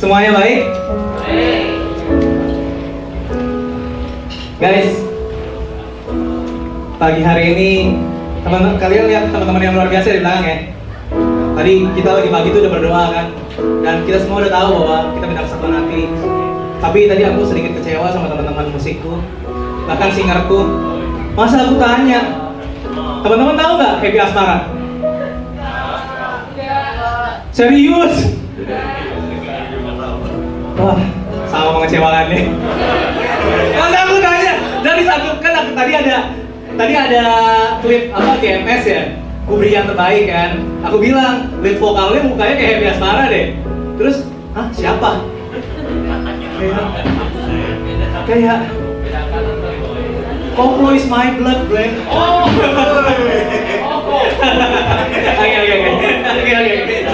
Semuanya baik? Guys, pagi hari ini kalian lihat teman-teman yang luar biasa di belakang ya. Tadi kita lagi pagi itu udah berdoa kan, dan kita semua udah tahu bahwa kita minta kesatuan hati. Tapi tadi aku sedikit kecewa sama teman-teman musikku, bahkan singerku. Masa aku tanya, teman-teman tahu nggak Happy Asmara? Serius? Wah, sama mengecewakan nih. Masa aku tanya dari satu kan tadi ada klip GMS ya, Ku Beri Yang Terbaik kan. Aku bilang lead vokalnya mukanya kayak Happy Asmara deh. Terus, siapa? Kayak Koplo is my blood, friend. Oh.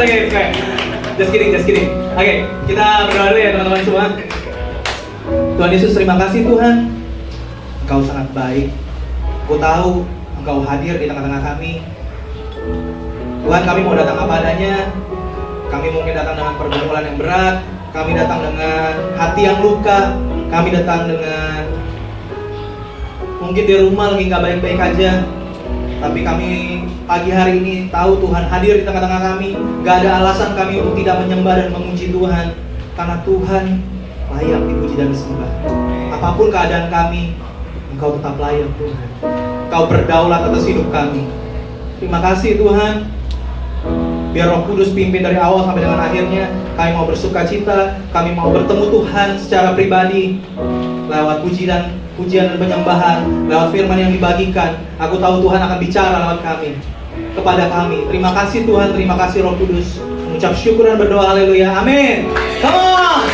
Oke. Just kidding. Oke, kita berdoa dulu ya teman-teman semua. Tuhan Yesus, terima kasih Tuhan. Engkau sangat baik. Aku tahu Engkau hadir di tengah-tengah kami. Tuhan, kami mau datang apa adanya. Kami mungkin datang dengan pergumulan yang berat. Kami datang dengan hati yang luka. Kami datang dengan mungkin di rumah lagi nggak baik-baik aja. Tapi kami pagi hari ini tahu Tuhan hadir di tengah-tengah kami. Gak ada alasan kami untuk tidak menyembah dan memuji Tuhan, karena Tuhan layak dipuji dan disembah. Apapun keadaan kami, Engkau tetap layak Tuhan. Engkau berdaulat atas hidup kami. Terima kasih Tuhan. Biar Roh Kudus pimpin dari awal sampai dengan akhirnya. Kami mau bersuka cita, kami mau bertemu Tuhan secara pribadi lewat pujian dan penyembahan, lewat firman yang dibagikan. Aku tahu Tuhan akan bicara lewat kami, kepada kami. Terima kasih Tuhan, terima kasih Roh Kudus. Mengucap syukur dan berdoa, haleluya, amin. Come on!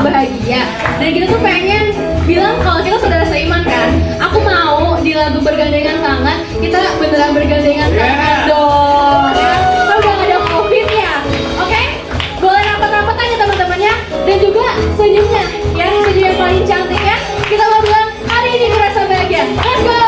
Bahagia, dan kita tuh pengen bilang kalau kita saudara seiman kan. Aku mau di lagu bergandengan tangan kita beneran bergandengan tangan dong ya. Kan udah gak ada COVID ya, oke? Boleh rapat-rapatan ya teman-temannya, dan juga senyumnya ya, senyum yang paling cantik ya. Kita mau bilang hari ini merasa bahagia. Let's go.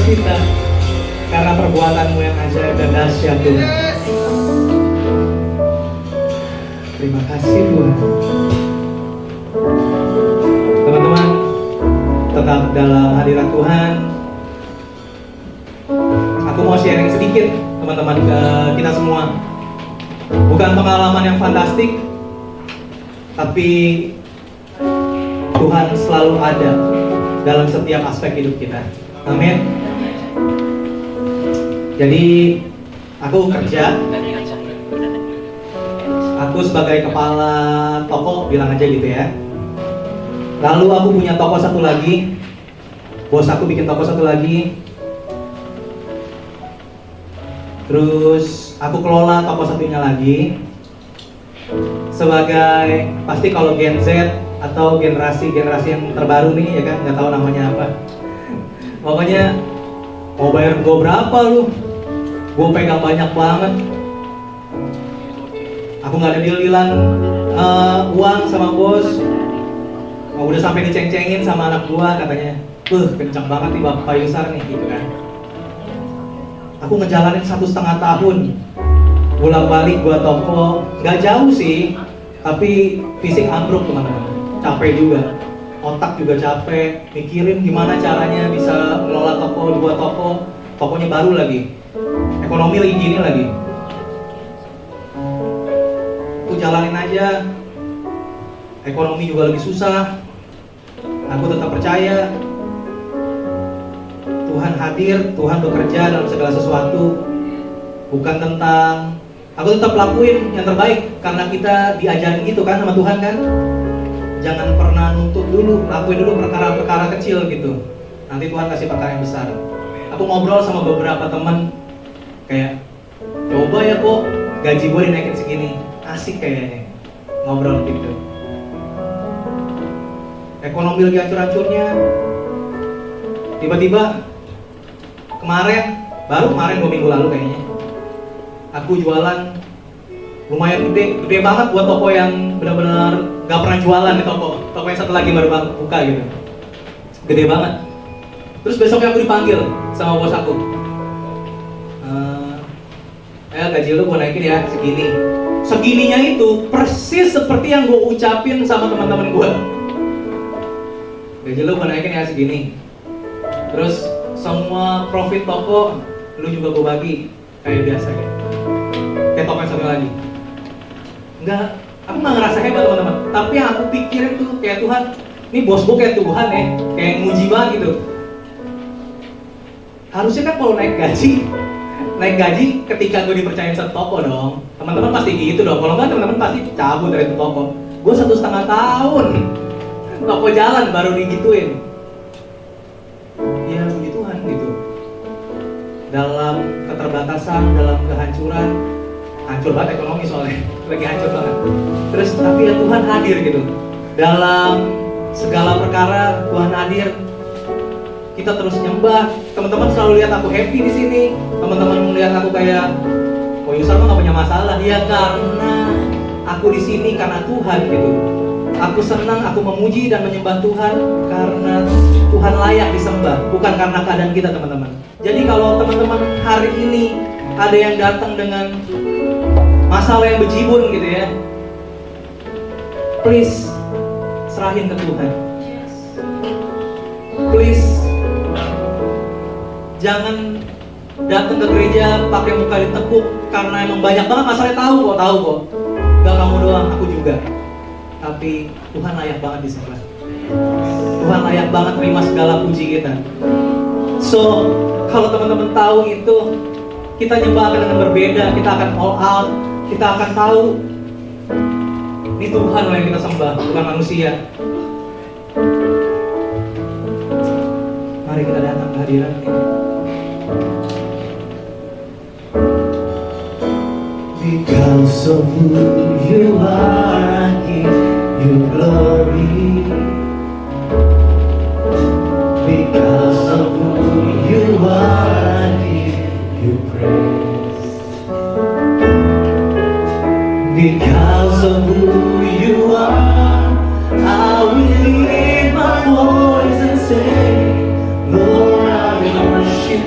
kita karena perbuatanmu yang ajaib dan dahsyat Tuhan. Terima kasih Tuhan. Teman-teman, tetap dalam hadirat Tuhan. Aku mau sharing sedikit teman-teman ke kita semua. Bukan pengalaman yang fantastik, tapi Tuhan selalu ada dalam setiap aspek hidup kita. Amin. Jadi aku kerja, aku sebagai kepala toko, bilang aja gitu ya. Lalu aku punya toko satu lagi, bos aku bikin toko satu lagi. Terus aku kelola toko satunya lagi. Sebagai, pasti kalau Gen Z atau generasi yang terbaru nih ya kan, nggak tahu namanya apa. Pokoknya mau bayar gue berapa lu? Gue pegang banyak banget. Aku nggak ada deal-dealan uang sama bos. Udah sampai diceng-cengin sama anak gua katanya, kencang banget nih Bapak Yusar nih gitu kan. Aku ngejalanin 1,5 tahun, bolak-balik gua toko, nggak jauh sih, tapi fisik ambruk teman-teman, capek juga, otak juga capek, mikirin gimana caranya bisa mengelola toko, 2 toko, tokonya baru lagi, ekonomi lagi gini lagi. Aku jalanin aja, ekonomi juga lagi susah. Aku tetap percaya Tuhan hadir, Tuhan bekerja dalam segala sesuatu. Bukan tentang, aku tetap lakuin yang terbaik karena kita diajarin gitu kan sama Tuhan kan. Jangan pernah nuntut dulu, lakuin dulu perkara-perkara kecil gitu. Nanti Tuhan kasih perkara yang besar. Aku ngobrol sama beberapa teman, kayak coba ya kok gaji gue dinaikin segini, asik kayaknya ngobrol gitu. Ekonomi lagi hancur-hancurnya. Tiba-tiba baru kemarin 2 minggu lalu kayaknya, aku jualan lumayan gede banget buat toko yang benar-benar gak pernah jualan di toko yang satu lagi baru buka gitu. Gede banget. Terus besoknya aku dipanggil sama bos aku, gaji lu gue naikin ya segini. Segininya itu persis seperti yang gue ucapin sama teman-teman gue. Gaji lu gue naikin ya segini. Terus semua profit toko lu juga gue bagi kayak biasa gitu. Kayak toko yang satu lagi. Aku nggak ngerasa hebat teman-teman. Tapi yang aku pikirin tuh kayak Tuhan, ini bos gue kayak Tuhan ya, kayak nguji banget gitu. Harusnya kan kalau naik gaji ketika gue dipercayain satu toko dong. Teman-teman pasti gitu dong. Kalau nggak teman-teman pasti cabut dari itu toko. Gue 1,5 tahun toko jalan baru digituin. Ya puji Tuhan gitu. Dalam keterbatasan, dalam kehancuran, hancur banget ekonomi soalnya, lagi hancur banget. Terus tapi ya Tuhan hadir gitu. Dalam segala perkara Tuhan hadir. Kita terus nyembah. Teman-teman selalu lihat aku happy di sini. Teman-teman melihat aku kayak, oh Yusar mah nggak punya masalah. Ya karena aku di sini karena Tuhan gitu. Aku senang, aku memuji dan menyembah Tuhan karena Tuhan layak disembah, bukan karena keadaan kita teman-teman. Jadi kalau teman-teman hari ini ada yang datang dengan masalah yang bejibun gitu ya, please serahin ke Tuhan. Please jangan datang ke gereja pakai muka ditekuk karena emang banyak banget masalahnya. Tahu kok. Gak kamu doang, aku juga. Tapi Tuhan layak banget disembah. Tuhan layak banget terima segala puji kita. So, kalau teman-teman tahu itu, kita nyembah akan dengan berbeda. Kita akan all out. Kita akan tahu ini Tuhan yang kita sembah, bukan manusia. Mari kita datang ke hadirat-Nya. Because of who you are, I give you glory. Because of who you are, I give you praise. Because of who you are, I will lift my voice and say, Lord, I worship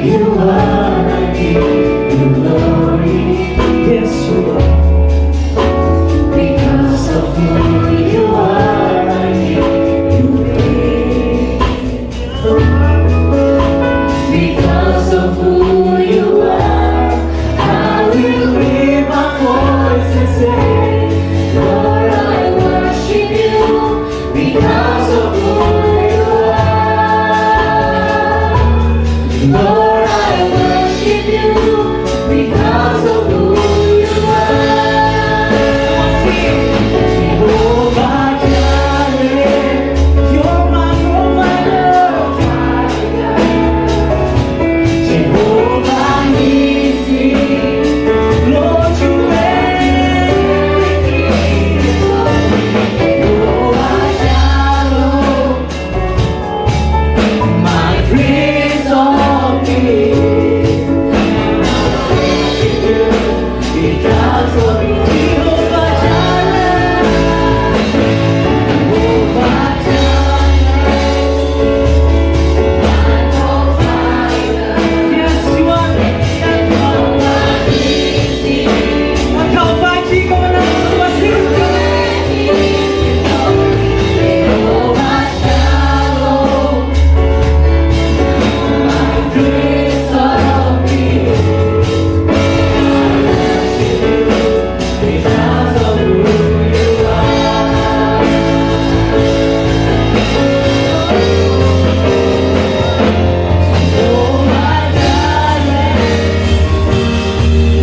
you are, I give you glory. Yes, you are. Because of who you are, I give you praise. Because of who you are, I will lift my voice and say, Lord, I worship you because of who you are. Lord, I worship you because of who you are. Jehovah Jireh, You're my provider. Jehovah Nissi, Lord, you reign. Jehovah Shalom, my Prince of Peace. Because of Jehovah Jireh, Jehovah Yes, you are. Engkau panji kemenangan buat hidup kami. Jehovah Shalom, my Prince of Peace. Because of who you are. Jehovah Jireh,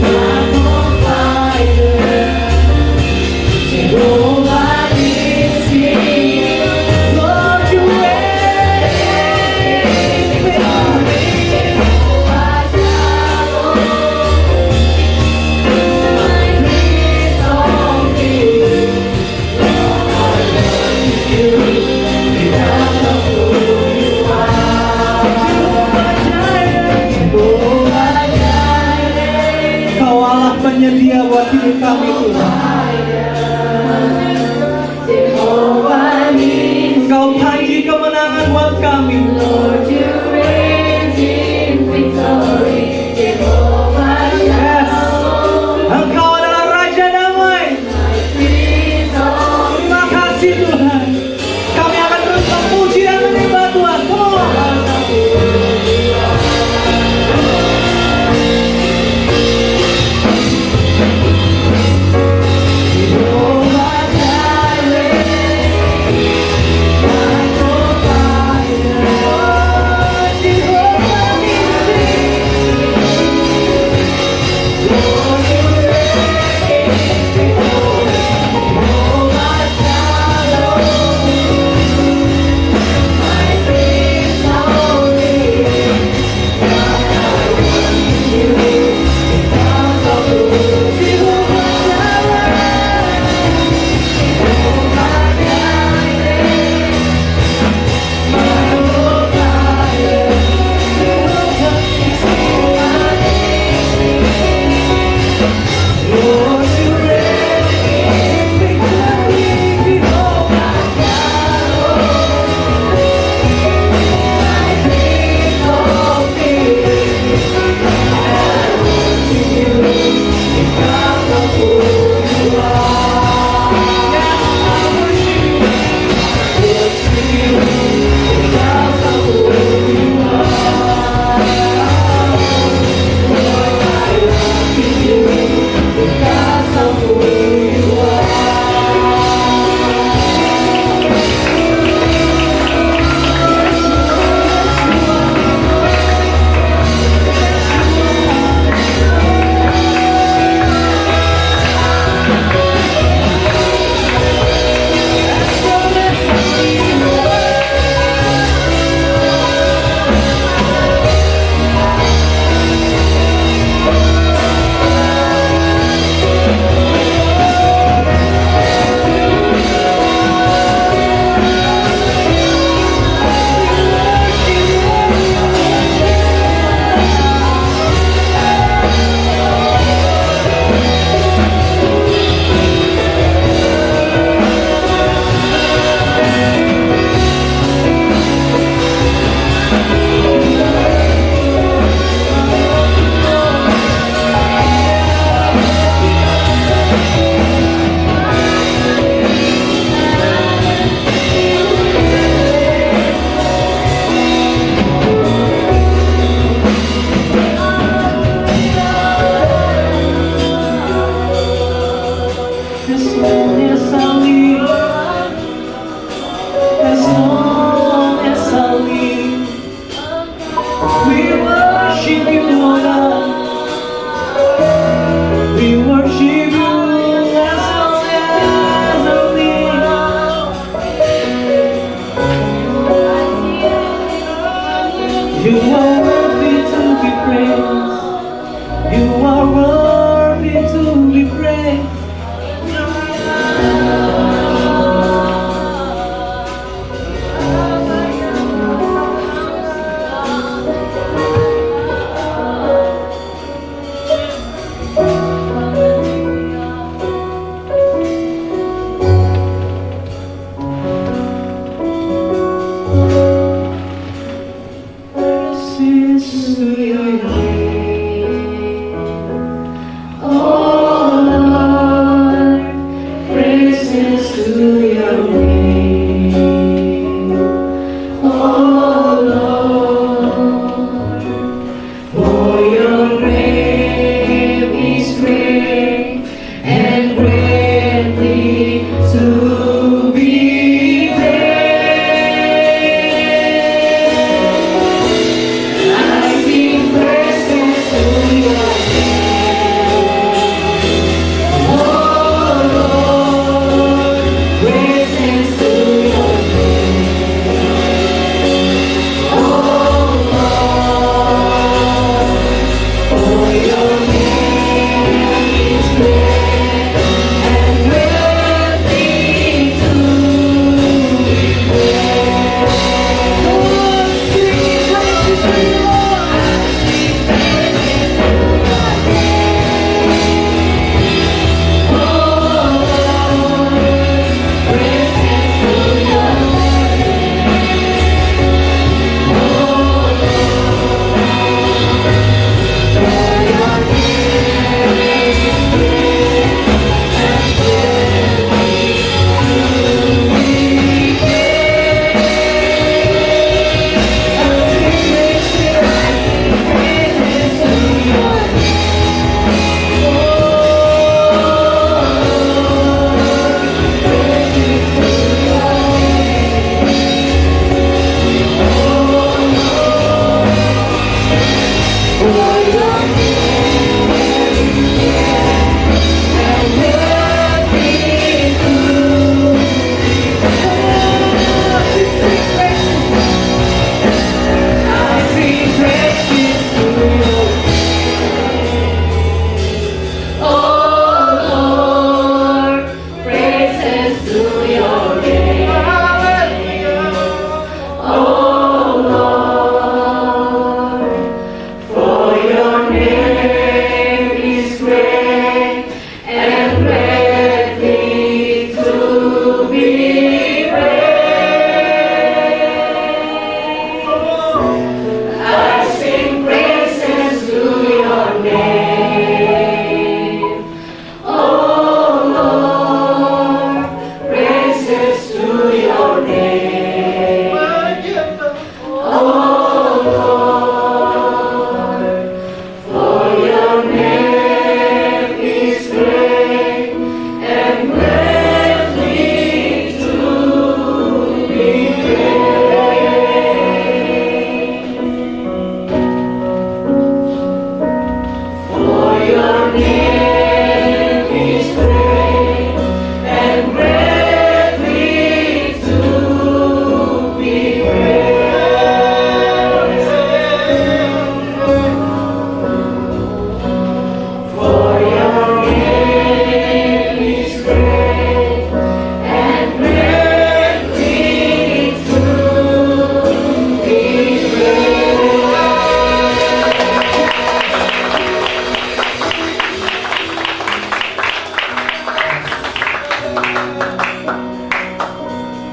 my provider. Jehovah Nissi, Lord, you reign. Jehovah Shalom, my Prince of Peace. Lord, I worship you because of who you are. Jehovah Jireh, Kau Allah penyedia buat hidup kami Tuhan. Jehovah Nissi. Engkau panji kemenangan buat kami. Lord, you reign in victory. Jehovah Shalom, Engkau adalah Raja Damai. Prince of Terima kasih Tuhan. Kami akan terus memuji dan menyembah Tuhan. Come on. your name. Oh Lord, praises to your name. Oh Lord, for your name is great and worthy to be praised. Lord, sing praises to you, Lord. Oh Lord, praises to your name. Oh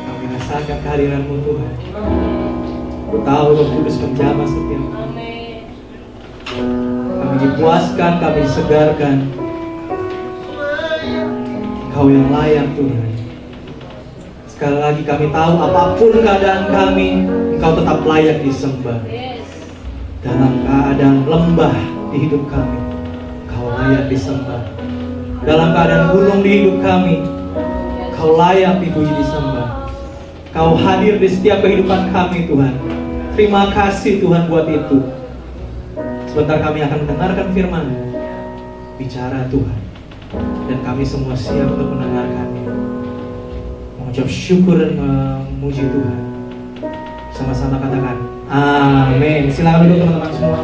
Kami rasakan kehadiran-Mu Tuhan. Ku tahu Roh Kudus menjamah setiap kami. Kami dipuaskan, kami disegarkan. Engkau yang layak Tuhan. Sekali lagi kami tahu apapun keadaan kami, Engkau tetap layak disembah. Dalam keadaan lembah di hidup kami, Engkau layak disembah. Dalam keadaan gunung di hidup kami, Kau layak dipuji disembah. Kau hadir di setiap kehidupan kami Tuhan. Terima kasih Tuhan buat itu. Sebentar kami akan mendengarkan firman. Bicara Tuhan. Dan kami semua siap untuk mendengarkannya. Mengucap syukur dan memuji Tuhan. Sama-sama katakan amin. Silakan duduk teman-teman semua.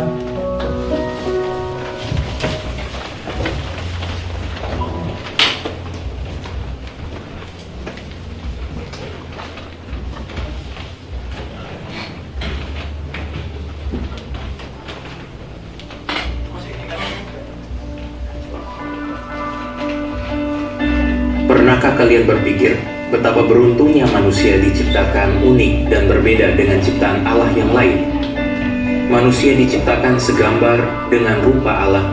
Pernahkah kalian berpikir betapa beruntungnya manusia diciptakan unik dan berbeda dengan ciptaan Allah yang lain? Manusia diciptakan segambar dengan rupa Allah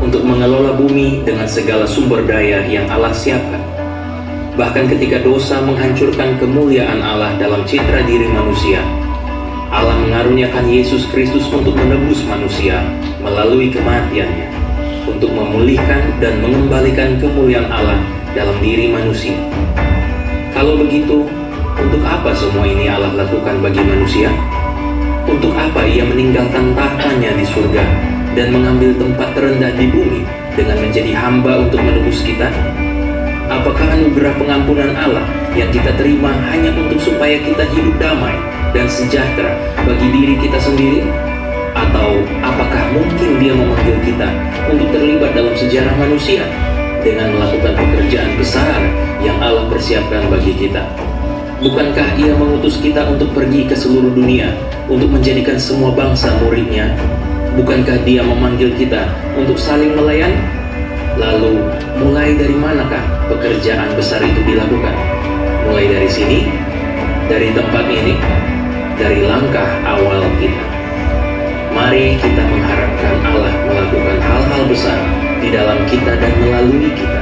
untuk mengelola bumi dengan segala sumber daya yang Allah siapkan. Bahkan ketika dosa menghancurkan kemuliaan Allah dalam citra diri manusia, Allah mengaruniakan Yesus Kristus untuk menebus manusia melalui kematiannya, untuk memulihkan dan mengembalikan kemuliaan Allah dalam diri manusia. Kalau begitu, untuk apa semua ini Allah lakukan bagi manusia? Untuk apa Ia meninggalkan tahtanya di surga dan mengambil tempat terendah di bumi dengan menjadi hamba untuk menebus kita? Apakah anugerah pengampunan Allah yang kita terima hanya untuk supaya kita hidup damai dan sejahtera bagi diri kita sendiri? Atau apakah mungkin Dia memanggil kita untuk terlibat dalam sejarah manusia dengan melakukan pekerjaan besar yang Allah persiapkan bagi kita? Bukankah Ia mengutus kita untuk pergi ke seluruh dunia untuk menjadikan semua bangsa murid-Nya? Bukankah Dia memanggil kita untuk saling melayani? Lalu, mulai dari manakah pekerjaan besar itu dilakukan? Mulai dari sini, dari tempat ini, dari langkah awal kita. Mari kita mengharapkan Allah melakukan hal-hal besar di dalam kita dan melalui kita.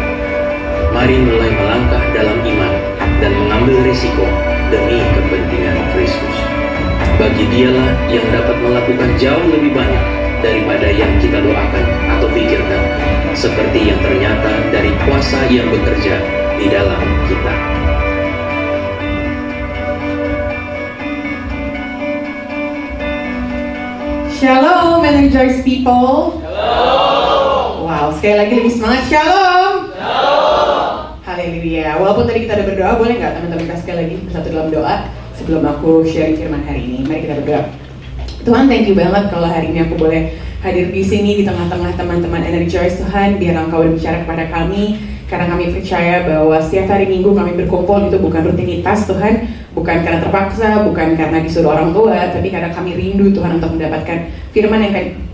Mari mulai melangkah dalam iman dan mengambil risiko demi kepentingan Kristus. Bagi Dialah yang dapat melakukan jauh lebih banyak daripada yang kita doakan atau pikirkan, seperti yang ternyata dari kuasa yang bekerja di dalam kita. Shalom, Energize people. Shalom. Wow, sekali lagi lebih semangat. Shalom. Shalom. Haleluya. Walaupun tadi kita udah berdoa, boleh nggak teman-teman kita sekali lagi bersatu dalam doa sebelum aku sharing firman hari ini? Mari kita berdoa. Tuhan, thank you banget kalau hari ini aku boleh hadir di sini di tengah-tengah teman-teman Energize. Tuhan, biar Engkau berbicara kepada kami, karena kami percaya bahwa setiap hari Minggu kami berkumpul itu bukan rutinitas, Tuhan, bukan karena terpaksa, bukan karena disuruh orang tua, tapi karena kami rindu, Tuhan, untuk mendapatkan firman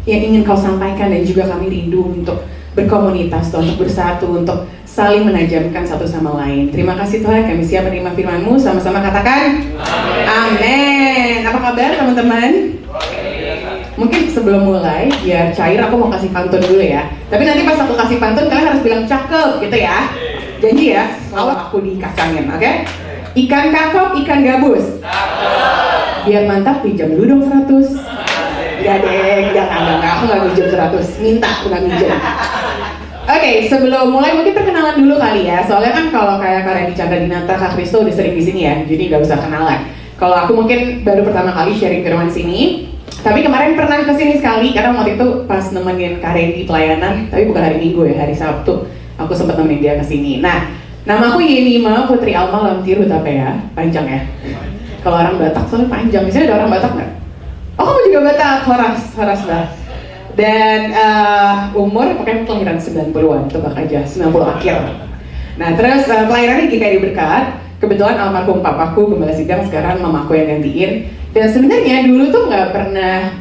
yang ingin Kau sampaikan, dan juga kami rindu untuk berkomunitas, Tuhan, untuk bersatu, untuk saling menajamkan satu sama lain. Terima kasih Tuhan, kami siap menerima firman-Mu, sama-sama katakan amin. Apa kabar teman-teman? Mungkin sebelum mulai, biar cair, aku mau kasih pantun dulu ya. Tapi nanti pas aku kasih pantun, kalian harus bilang cakep gitu ya. Janji ya, kalau aku dikacangin, oke? Ikan kakap, ikan gabus. Biar mantap, pinjam dulu dong 100. Ya deh, jangan, aku nggak pinjam 100. Minta, bukan pinjam. Oke, sebelum mulai mungkin perkenalan dulu kali ya. Soalnya kan kalau kayak Kak Randy Chandra Dinata, Kak Kristo udah sering di sini ya, jadi nggak usah kenalan. Kalau aku mungkin baru pertama kali sharing firman sini. Tapi kemarin pernah kesini sekali, karena waktu itu pas nemenin Kak Randy pelayanan, tapi bukan hari Minggu ya, hari Sabtu. Aku sempat nemenin dia kesini. Nah, nama aku Yenima Putri Alma Lamtir Hutapea, panjang ya. Kalau orang Batak soalnya panjang, misalnya ada orang Batak nggak? Oh, kamu juga Batak, Horas lah. Dan umur pokoknya kelahiran 90-an, tebak aja, 90 akhir. Nah, terus kelahiran di GKI Berkat. Kebetulan almarhum papaku Gembala Sidang, sekarang mamaku yang gantiin. Dan sebenarnya dulu tuh nggak pernah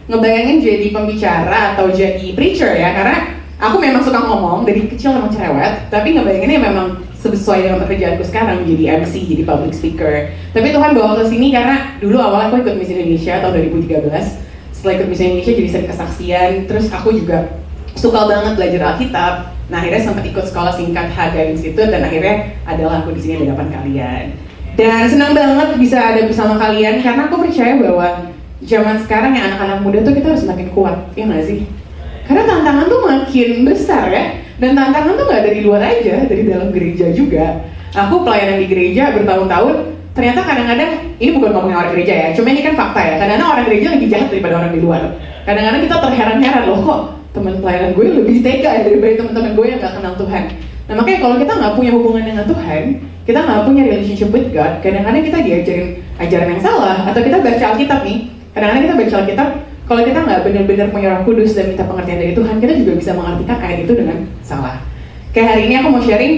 ngebayangin jadi pembicara atau jadi preacher ya, karena aku memang suka ngomong dari kecil, memang cerewet, tapi ngebayanginnya memang sesuai dengan pekerjaanku sekarang, jadi MC, jadi public speaker. Tapi Tuhan bawa ke sini karena dulu awalnya aku ikut Miss Indonesia tahun 2013. Setelah ikut Miss Indonesia jadi sering kesaksian, terus aku juga suka banget belajar Alkitab. Nah, akhirnya sempat ikut sekolah singkat Hagai Institute, dan akhirnya adalah aku di sini di hadapan kalian. Dan senang banget bisa ada bersama kalian, karena aku percaya bahwa zaman sekarang yang anak-anak muda tuh kita harus makin kuat, ya nggak sih? Karena tantangan tuh makin besar ya, dan tantangan tuh nggak dari luar aja, dari dalam gereja juga. Aku pelayanan di gereja bertahun-tahun, ternyata kadang-kadang, ini bukan ngomongin orang gereja ya, cuma ini kan fakta ya, kadang-kadang orang gereja lebih jahat daripada orang di luar. Kadang-kadang kita terheran-heran, loh kok teman pelayanan gue lebih tega daripada teman-teman gue yang nggak kenal Tuhan. Nah, makanya kalau kita nggak punya hubungan dengan Tuhan, kita nggak punya relationship with God, kadang-kadang kita diajarin ajaran yang salah, atau kita baca Alkitab nih, kadang-kadang kita baca Alkitab, kalau kita nggak benar-benar punya Roh Kudus dan minta pengertian dari Tuhan, kita juga bisa mengartikan ayat itu dengan salah. Kayak hari ini aku mau sharing,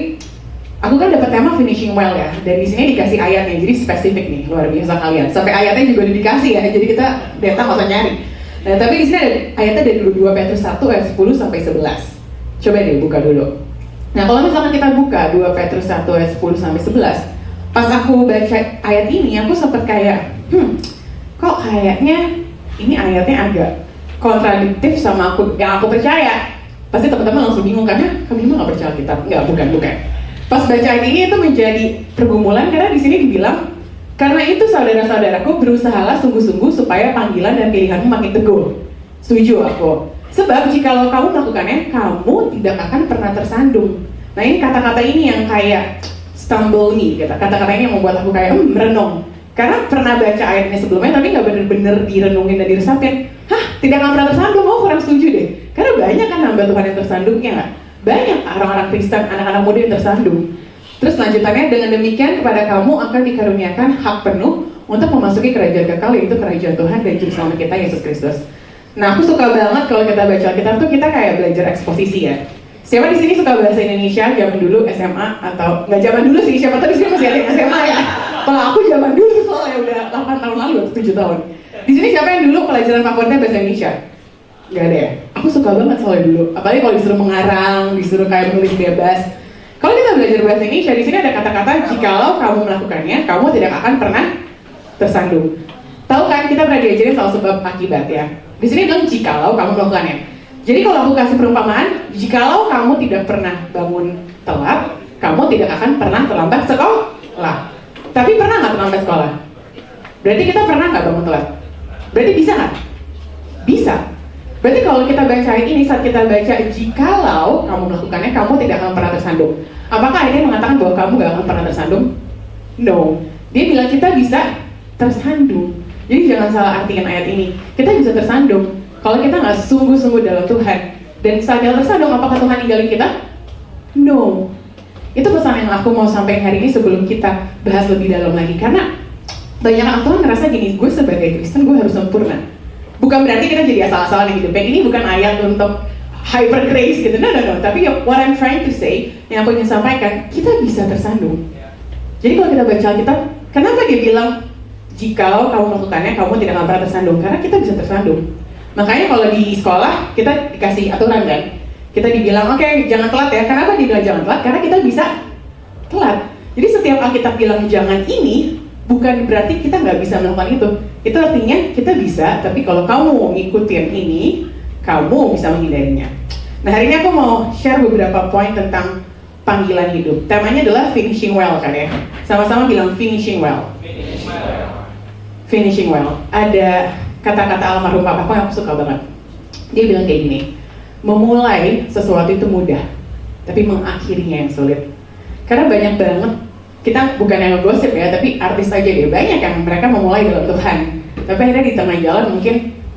aku kan dapat tema finishing well ya, dan di sini dikasih ayatnya, jadi spesifik nih, luar biasa kalian. Sampai ayatnya juga dikasih ya, jadi kita datang nggak usah nyari. Nah, tapi di sini ada ayatnya dari 2 Petrus 1 ayat 10 sampai 11. Coba deh buka dulu. Nah, kalau misalkan kita buka 2 Petrus 1 ayat 10 sampai 11, pas aku baca ayat ini, aku sempat kayak, kok kayaknya ini ayatnya agak kontradiktif sama yang aku percaya. Pasti teman-teman langsung bingung, karena kami emang nggak percaya Alkitab. Enggak, bukan. Pas baca ayat ini itu menjadi pergumulan, karena di sini dibilang, karena itu saudara-saudaraku, berusahalah sungguh-sungguh supaya panggilan dan pilihanmu makin teguh. Setuju aku. Sebab jikalau kamu melakukannya, kamu tidak akan pernah tersandung. Nah, ini kata-kata ini yang kayak stumble nih, kata-kata ini yang membuat aku kayak merenung. Karena pernah baca ayat ini sebelumnya, tapi nggak bener-bener direnungin dan diresapin. Hah, tidak akan pernah tersandung, oh kurang hamba Tuhan yang tersandung, ya nggak? Banyak orang-orang Kristen, anak-anak muda yang tersandung. Terus lanjutannya, dengan demikian kepada kamu akan dikaruniakan hak penuh untuk memasuki kerajaan kekal, yaitu kerajaan Tuhan dan Juru Selamat kita Yesus Kristus. Nah, aku suka banget kalau kita baca Alkitab tuh kita kayak belajar eksposisi ya. Siapa di sini suka bahasa Indonesia zaman dulu SMA atau nggak zaman dulu sih? Siapa tuh di sini masih ada yang SMA ya? Kalau aku zaman dulu soalnya udah 8 tahun lalu atau 7 tahun. Di sini siapa yang dulu pelajaran favoritnya bahasa Indonesia? Gak ada ya? Aku suka banget soalnya dulu. Apalagi kalau disuruh mengarang, disuruh kayak menulis bebas. Kalau kita belajar bahasa Indonesia, di sini ada kata-kata jikalau kamu melakukannya, kamu tidak akan pernah tersandung. Tahu kan kita pernah diajarin soal sebab akibat ya. Di sini bilang jikalau kamu melakukannya. Jadi kalau aku kasih perumpamaan, jikalau kamu tidak pernah bangun telat, kamu tidak akan pernah terlambat sekolah. Tapi pernah nggak terlambat sekolah? Berarti kita pernah nggak bangun telat? Berarti bisa nggak? Bisa. Berarti kalau kita baca ini, saat kita baca jikalau kamu melakukannya, kamu tidak akan pernah tersandung. Apakah ini mengatakan bahwa kamu nggak akan pernah tersandung? No. Dia bilang kita bisa tersandung. Jadi jangan salah artikan ayat ini. Kita bisa tersandung kalau kita nggak sungguh-sungguh dalam Tuhan. Dan saat kita tersandung, apakah Tuhan ninggalin kita? No. Itu pesan yang aku mau sampaikan hari ini sebelum kita bahas lebih dalam lagi. Karena banyak orang Tuhan ngerasa gini, gue sebagai Kristen gue harus sempurna. Bukan berarti kita jadi asal-asalan yang hidupnya. Ini bukan ayat untuk hyper grace gitu. No. Tapi what I'm trying to say, yang aku ingin sampaikan, kita bisa tersandung. Jadi kalau kita baca Alkitab, kenapa dia bilang jikalau kamu melakukannya, kamu tidak akan pernah tersandung? Karena kita bisa tersandung. Makanya kalau di sekolah, kita dikasih aturan kan? Kita dibilang, oke, jangan telat ya. Kenapa dibilang jangan telat? Karena kita bisa telat. Jadi setiap Alkitab bilang jangan ini, bukan berarti kita nggak bisa melakukan itu. Itu artinya kita bisa, tapi kalau kamu ngikutin ini, kamu bisa menghindarinya. Nah, hari ini aku mau share beberapa poin tentang panggilan hidup. Temanya adalah finishing well kan ya? Sama-sama bilang finishing well. Finishing well. Ada kata-kata almarhum papaku yang aku suka banget. Dia bilang kayak gini, memulai sesuatu itu mudah, tapi mengakhirinya yang sulit. Karena banyak banget, kita bukan yang gosip ya, tapi artis aja deh, banyak yang mereka memulai dalam Tuhan, tapi akhirnya di tengah jalan mungkin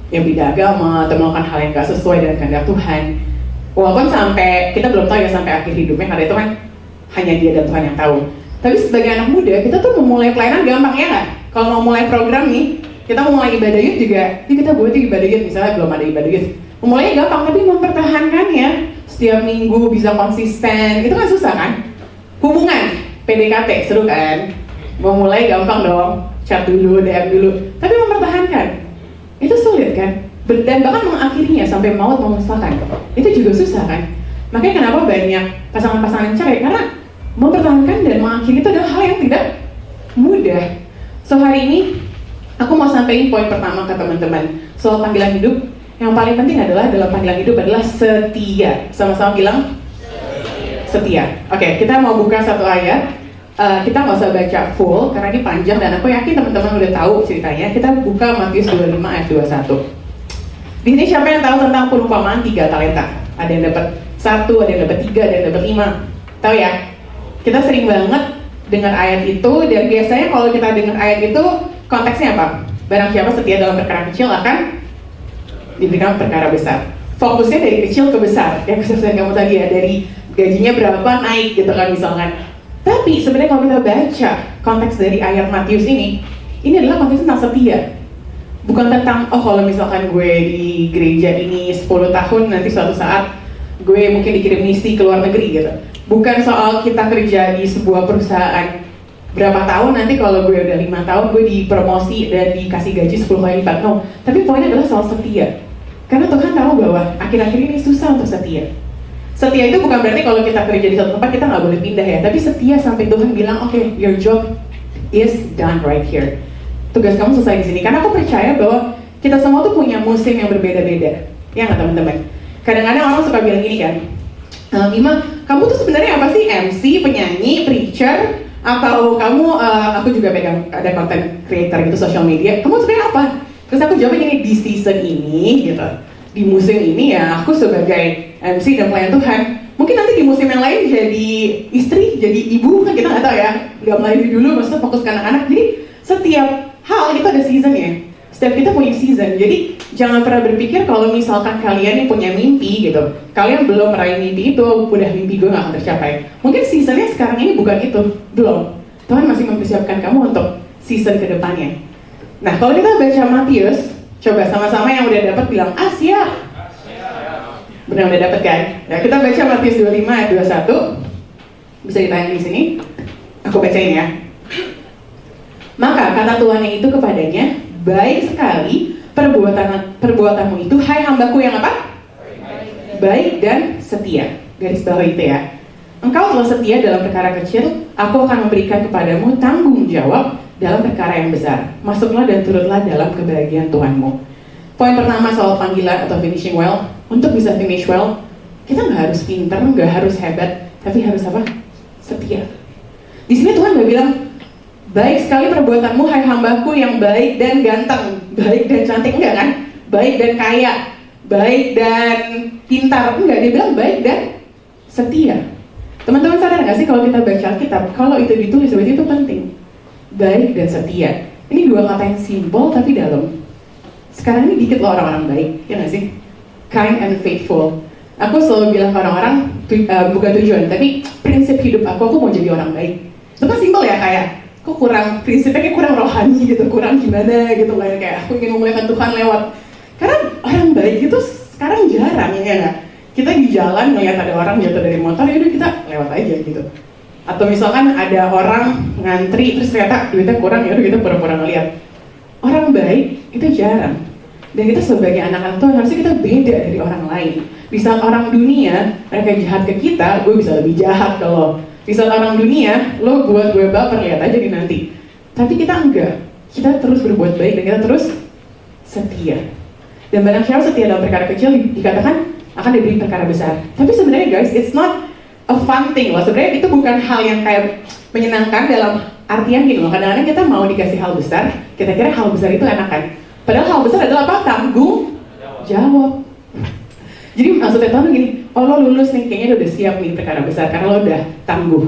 yang beda agama atau melakukan hal yang gak sesuai dengan kehendak Tuhan. Walaupun sampai, kita belum tahu ya sampai akhir hidupnya, karena itu kan hanya dia dan Tuhan yang tahu. Tapi sebagai anak muda, kita tuh memulai pelayanan gampang ya nggak? Kalau mau mulai program nih, kita mau mulai ibadah youth juga, ini kita buat ibadah youth, misalnya belum ada ibadah youth. Memulainya gampang, tapi mempertahankannya setiap minggu bisa konsisten, itu kan susah kan? Hubungan, PDKT, seru kan? Mau mulai gampang dong, chat dulu, DM dulu, tapi mempertahankan, itu sulit kan? Dan bahkan mengakhirinya sampai maut memisahkan, itu juga susah kan? Makanya kenapa banyak pasangan-pasangan cerai, karena mempertahankan dan mengakhiri itu adalah hal yang tidak mudah. So hari ini, aku mau sampaikan poin pertama ke teman-teman soal panggilan hidup. Yang paling penting adalah dalam panggilan hidup adalah setia. Sama-sama bilang setia. Oke, kita mau buka satu ayat. Kita nggak usah baca full karena ini panjang dan aku yakin teman-teman udah tahu ceritanya. Kita buka Matius 25 ayat 21. Di sini siapa yang tahu tentang perumpamaan 3 talenta? Ada yang dapat 1, ada yang dapat 3, ada yang dapat 5. Tahu ya? Kita sering banget dengar ayat itu, dan biasanya kalau kita dengar ayat itu konteksnya apa? Barang siapa setia dalam perkara kecil akan diberikan perkara besar. Fokusnya dari kecil ke besar, yang kesusahan kamu tadi ya, dari gajinya berapa naik gitu kan misalkan. Tapi sebenarnya kalau kita baca konteks dari ayat Matius ini adalah konteks tentang setia. Bukan tentang, oh kalau misalkan gue di gereja ini 10 tahun, nanti suatu saat gue mungkin dikirim misi ke luar negeri gitu. Bukan soal kita kerja di sebuah perusahaan berapa tahun, nanti kalau gue udah 5 tahun gue dipromosi dan dikasih gaji 10 kali lipat. No, tapi poinnya adalah soal setia. Karena Tuhan tahu bahwa akhir-akhir ini susah untuk setia. Setia itu bukan berarti kalau kita kerja di satu tempat kita nggak boleh pindah ya, tapi setia sampai Tuhan bilang, oke, your job is done right here. Tugas kamu selesai di sini. Karena aku percaya bahwa kita semua tuh punya musim yang berbeda-beda. Ya nggak teman-teman? Kadang-kadang orang suka bilang gini kan, Ima, kamu tuh sebenarnya apa sih? MC, penyanyi, preacher, atau kamu, aku juga pegang ada content creator gitu, social media. Kamu sebenarnya apa? Terus aku jawabnya gini, di season ini gitu, di musim ini ya aku sebagai MC dan pelayan Tuhan. Mungkin nanti di musim yang lain jadi istri, jadi ibu, kan kita nggak tahu ya. Nggak melayani dulu, maksudnya fokus ke anak-anak. Jadi setiap hal itu ada seasonnya. Setiap kita punya season. Jadi Jangan pernah berpikir kalau misalkan kalian yang punya mimpi gitu, kalian belum meraih mimpi itu, udah mimpi gue gak akan tercapai. Mungkin seasonnya sekarang ini bukan itu, belum. Tuhan masih mempersiapkan kamu untuk season kedepannya. Nah, kalau kita baca Matius, coba sama-sama yang udah dapat bilang, siap. Benar udah dapat kan? Ya, kita baca Matius 25 ayat 21. Bisa ditanya di sini. Aku bacain ya. Maka kata Tuhan itu kepadanya, baik sekali perbuatanmu itu, hai hambaku yang apa? Baik dan setia. Garis bawah itu ya. Engkau telah setia dalam perkara kecil, aku akan memberikan kepadamu tanggung jawab dalam perkara yang besar. Masuklah dan turutlah dalam kebahagiaan Tuhanmu. Poin pertama soal panggilan atau finishing well. Untuk bisa finish well, kita nggak harus pintar, nggak harus hebat, tapi harus apa? Setia. Di sini Tuhan nggak bilang, baik sekali perbuatanmu, hai hambaku yang baik dan ganteng, baik dan cantik, enggak kan? Baik dan kaya, baik dan pintar, enggak. Dia bilang baik dan setia. Teman-teman sadar nggak sih kalau kita baca Alkitab, kalau itu ditulis berarti itu penting. Baik dan setia. Ini dua kata yang simpel tapi dalam. Sekarang ini dikit loh orang-orang baik, ya nggak sih? Kind and faithful. Aku selalu bilang ke orang-orang, bukan tujuan, tapi prinsip hidup aku mau jadi orang baik. Itu kan simpel ya, kayak kok kurang, prinsipnya kayak kurang rohani gitu, kurang gimana gitu, kayak aku ingin memuliakan Tuhan lewat. Karena orang baik itu sekarang jarang, ya nggak? Kita di jalan ngeliat ada orang jatuh dari motor, ya udah kita lewat aja gitu. Atau misalkan ada orang ngantri, terus ternyata duitnya kurang, ya udah kita pura-pura ngeliat. Orang baik itu jarang. Dan kita sebagai anak-anak Tuhan harusnya kita beda dari orang lain. Di saat orang dunia, mereka jahat ke kita, gue bisa lebih jahat ke lo. Di saat orang dunia, lo buat gue baper, lihat aja di nanti. Tapi kita enggak. Kita terus berbuat baik dan kita terus setia. Dan barang siapa setia dalam perkara kecil, dikatakan akan diberi perkara besar. Tapi sebenarnya guys, it's not a fun thing loh. Sebenarnya itu bukan hal yang kayak menyenangkan dalam artian gini loh. Kadang-kadang kita mau dikasih hal besar, kita kira hal besar itu enakan. Padahal hal besar adalah apa? Tanggung jawab. Jadi maksudnya Tuhan gini, oh lo lulus nih, kayaknya udah siap nih perkara besar karena lo udah tangguh.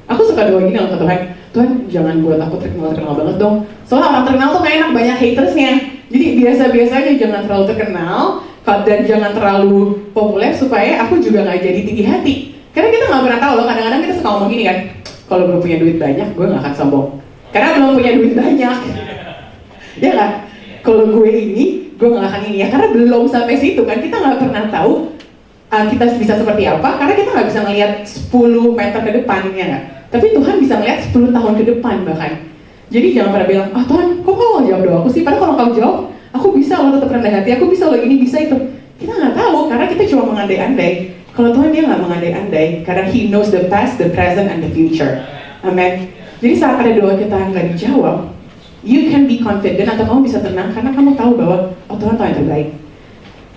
Aku suka doa gini loh ke Tuhan, Tuhan jangan buat aku terkenal banget dong. Soalnya orang terkenal tuh gak enak, banyak hatersnya. Jadi biasa-biasa aja, jangan terlalu terkenal dan jangan terlalu populer supaya aku juga gak jadi tinggi hati. Karena kita gak pernah tahu loh, kadang-kadang kita suka ngomong gini kan, kalau gue punya duit banyak, gue gak akan sombong. Karena belum punya duit banyak. Ya kan? Kalau gue ini, gue gak akan ini ya, karena belum sampai situ kan, kita gak pernah tahu kita bisa seperti apa, karena kita gak bisa ngelihat 10 meter ke depan, ya gak? Tapi Tuhan bisa ngelihat 10 tahun ke depan bahkan. Jadi jangan pernah bilang, Tuhan, kok kau mau jawab doaku sih? Padahal kalau kau jawab, aku bisa lo tetap rendah hati, aku bisa lo ini, bisa itu. Kita gak tahu, karena kita cuma mengandai-andai. Kalau Tuhan dia gak mengandai-andai, karena He knows the past, the present, and the future. Amen. Jadi saat ada doa kita yang gak dijawab, you can be confident atau kamu bisa tenang karena kamu tahu bahwa Tuhan tahu yang terbaik.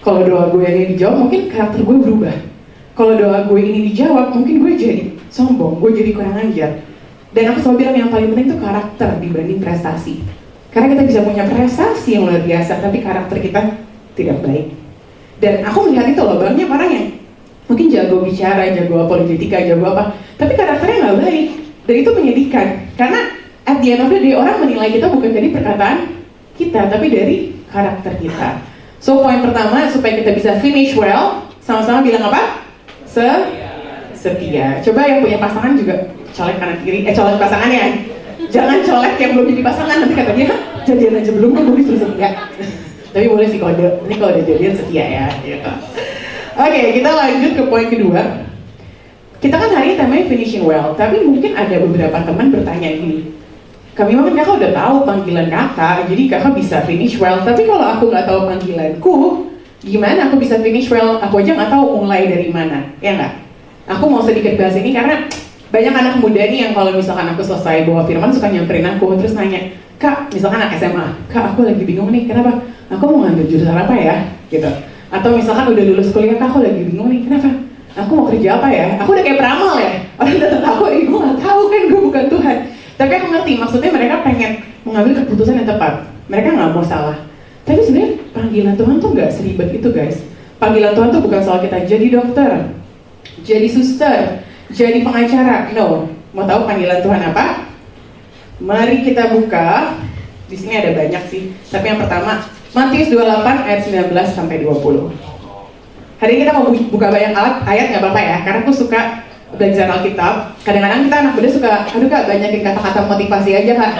Kalau doa gue ini dijawab, mungkin karakter gue berubah. Kalau doa gue ini dijawab, mungkin gue jadi sombong, gue jadi kurang ajar. Dan aku selalu bilang yang paling penting itu karakter dibanding prestasi. Karena kita bisa punya prestasi yang luar biasa, tapi karakter kita tidak baik. Dan aku melihat itu loh, banyak orang yang mungkin jago bicara, jago apologetika, jago apa, tapi karakternya nggak baik. Dan itu menyedihkan, karena at the end of the day, orang menilai kita bukan dari perkataan kita, tapi dari karakter kita. So, poin pertama, supaya kita bisa finish well, sama-sama bilang apa? Setia. Coba yang punya pasangan juga colek kanan kiri, colek pasangannya. Jangan colek yang belum jadi pasangan, nanti kata dia, jadian aja belum, kok gue disuruh setia. Tapi boleh sih kode, ini kalau udah jadian setia ya. Gitu. Oke, kita lanjut ke poin kedua. Kita kan hari ini temanya finishing well, tapi mungkin ada beberapa teman bertanya gini, kami mah kan kakak udah tahu panggilan kakak, jadi kakak bisa finish well. Tapi kalau aku nggak tahu panggilanku, gimana aku bisa finish well? Aku aja nggak tahu mulai dari mana, ya nggak? Aku mau sedikit bahas ini karena banyak anak muda nih yang kalau misalkan aku selesai bawa firman suka nyamperin aku terus nanya, Kak, misalkan anak SMA, Kak aku lagi bingung nih, kenapa? Aku mau ngambil jurusan apa ya? Gitu. Atau misalkan udah lulus kuliah, Kak aku lagi bingung nih, kenapa? Aku mau kerja apa ya? Aku udah kayak peramal ya. Orang datang ke aku, gue nggak tahu kan, gue bukan Tuhan. Tapi aku ngerti, maksudnya mereka pengen mengambil keputusan yang tepat. Mereka nggak mau salah. Tapi sebenarnya panggilan Tuhan tuh nggak seribet itu guys. Panggilan Tuhan tuh bukan soal kita jadi dokter, jadi suster, jadi pengacara. No. Mau tahu panggilan Tuhan apa? Mari kita buka. Di sini ada banyak sih. Tapi yang pertama, Matius 28 ayat 19 sampai 20. Hari ini kita mau buka banyak ayat nggak apa-apa ya, karena aku suka belajar Alkitab. Kadang-kadang kita anak muda suka, aduh kak, banyakin kata-kata motivasi aja kak,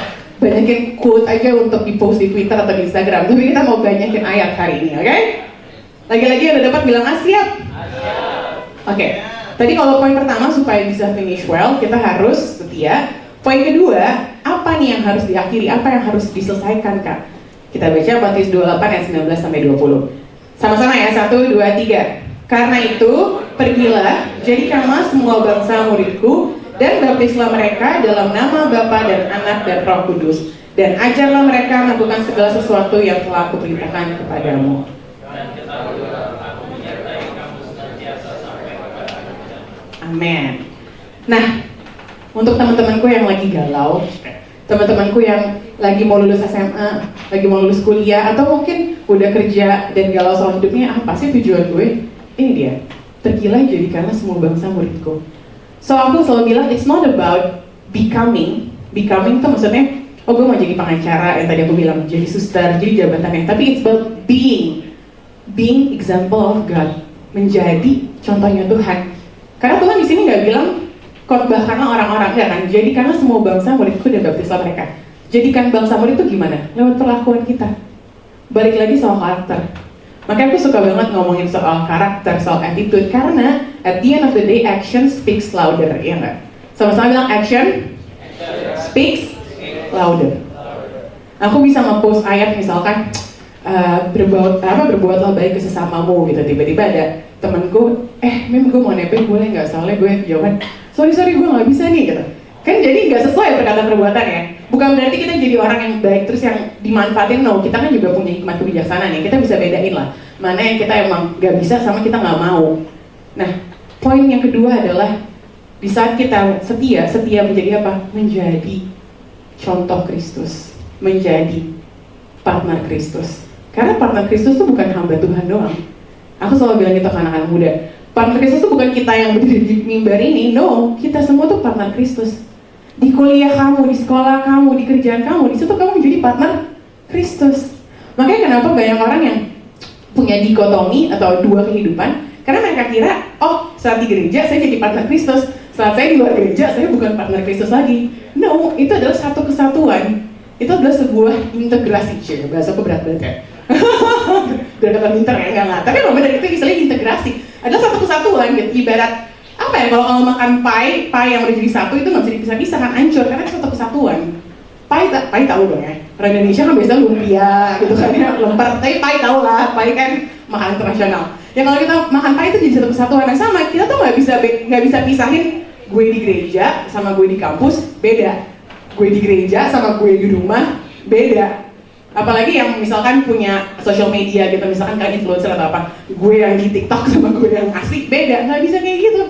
banyakin quote aja untuk di-post di Twitter atau di Instagram. Tapi kita mau banyakin ayat hari ini, oke? Lagi-lagi udah dapat bilang siap? Oke. Tadi kalau poin pertama supaya bisa finish well, kita harus setia. Poin kedua, apa nih yang harus diakhiri? Apa yang harus diselesaikan kak? Kita baca Matius 28 ayat 19 sampai 20. Sama-sama ya, 1, 2, 3. Karena itu, pergilah, jadikanlah semua bangsa muridku, dan baptislah mereka dalam nama Bapa dan Anak dan Roh Kudus, dan ajarlah mereka melakukan segala sesuatu yang telah aku perintahkan kepadamu. Amin. Nah, untuk teman-temanku yang lagi galau, teman-temanku yang lagi mau lulus SMA, lagi mau lulus kuliah, atau mungkin udah kerja dan galau soal hidupnya, apa sih tujuan gue? Ini dia, pergilah jadikanlah semua bangsa muridku. So aku selalu bilang, it's not about becoming itu maksudnya, oh gue mau jadi pengacara, yang tadi aku bilang, jadi suster, jadi jabatannya, tapi it's about being example of God, menjadi contohnya Tuhan. Karena Tuhan di sini nggak bilang, khotbahkanlah orang-orang, enggak kan? Jadikanlah semua bangsa muridku dan baptislah mereka. Jadikan bangsa murid itu gimana? Lewat perlakuan kita. Balik lagi soal karakter. Makanya aku suka banget ngomongin soal karakter, soal attitude, karena at the end of the day, action speaks louder, ya nggak? Sama-sama bilang action speaks louder. Aku bisa nge-post ayat misalkan, berbuatlah baik ke sesamamu gitu. Tiba-tiba ada temanku, Mem gue mau nebeng boleh nggak? Soalnya gue jawaban, sorry gue nggak bisa nih gitu. Kan jadi nggak sesuai perkataan perbuatan ya. Bukan berarti kita jadi orang yang baik terus yang dimanfaatin, no. Kita kan juga punya hikmat kebijaksanaan ya. Kita bisa bedain lah mana yang kita emang nggak bisa sama kita nggak mau. Nah, poin yang kedua adalah di saat kita setia menjadi apa? Menjadi contoh Kristus, menjadi partner Kristus. Karena partner Kristus itu bukan hamba Tuhan doang. Aku selalu bilang itu ke anak-anak muda. Partner Kristus itu bukan kita yang berdiri di mimbar ini, no. Kita semua tuh partner Kristus. Di kuliah kamu, di sekolah kamu, di kerjaan kamu, di situ kamu menjadi partner Kristus. Makanya kenapa banyak orang yang punya dikotomi atau dua kehidupan, karena mereka kira, oh saat di gereja saya jadi partner Kristus, saat saya di luar gereja saya bukan partner Kristus lagi. No, itu adalah satu kesatuan. Itu adalah sebuah integrasi. Bahasa aku berat-berat ya. Udah kata pinter ya, enggak. Tapi memang benar itu istilahnya integrasi. Adalah satu kesatuan gitu. Ibarat apa ya, kalau makan pie yang udah jadi satu itu nggak bisa dipisah-pisah kan, hancur karena itu satu kesatuan. Pie tahu dong ya. Orang Indonesia kan biasanya lumpia gitu kan ya, lemper. Tapi pie tahu lah, pie kan makanan internasional. Ya kalau kita makan pie itu jadi satu kesatuan yang sama. Kita tuh nggak bisa pisahin gue di gereja sama gue di kampus beda. Gue di gereja sama gue di rumah beda. Apalagi yang misalkan punya social media gitu, misalkan kan influencer atau apa, gue yang di TikTok sama gue yang asli beda, nggak bisa kayak gitu.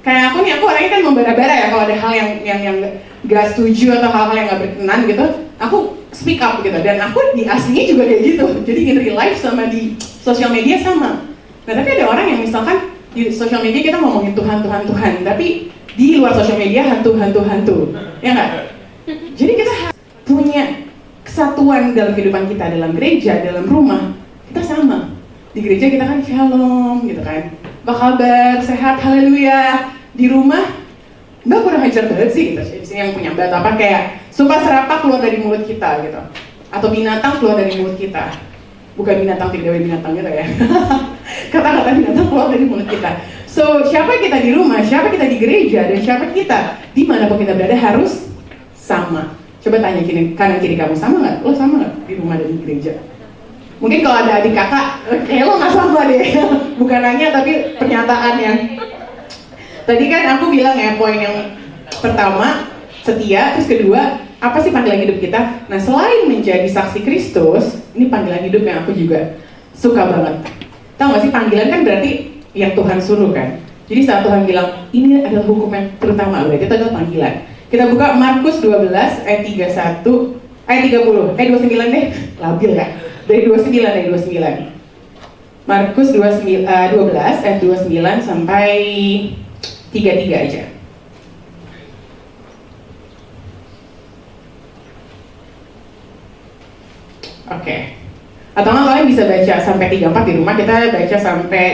Kayak aku nih, aku orangnya kan membara-bara ya, kalau ada hal yang gak setuju atau hal-hal yang gak berkenan gitu, aku speak up gitu, dan aku di aslinya juga kayak gitu. Jadi in real life sama di social media sama. Nah tapi ada orang yang misalkan di social media kita ngomongin Tuhan, tapi di luar social media hantu, ya nggak? Jadi kita punya kesatuan dalam kehidupan kita, dalam gereja, dalam rumah, kita sama. Di gereja kita kan shalom gitu kan, apa kabar, sehat, haleluya. Di rumah, Mbak kurang ajar banget sih gitu. Di sini yang punya Mbak apa kayak sumpah serapah keluar dari mulut kita gitu, atau binatang keluar dari mulut kita. Bukan binatang, tidak ada binatang gitu ya. Kata-kata binatang keluar dari mulut kita. So siapa kita di rumah, siapa kita di gereja, dan siapa kita dimanapun kita berada harus sama. Coba tanya kanan kiri kamu, sama nggak? Lo sama nggak di rumah dan di gereja? Mungkin kalau ada adik kakak, lo nggak sama deh. Bukan nanya tapi pernyataan ya. Tadi kan aku bilang ya, poin yang pertama setia, terus kedua apa sih panggilan hidup kita? Nah selain menjadi saksi Kristus, ini panggilan hidup yang aku juga suka banget. Tahu nggak sih, panggilan kan berarti yang Tuhan suruh kan. Jadi saat Tuhan bilang ini adalah hukum yang terutama, berarti itu adalah panggilan. Kita buka Markus 12 ayat 30 deh, labil ya. Dari 29 Markus 12 ayat 29 sampai 33 aja. Oke. Atau nggak kalian bisa baca sampai 34 di rumah, kita baca sampai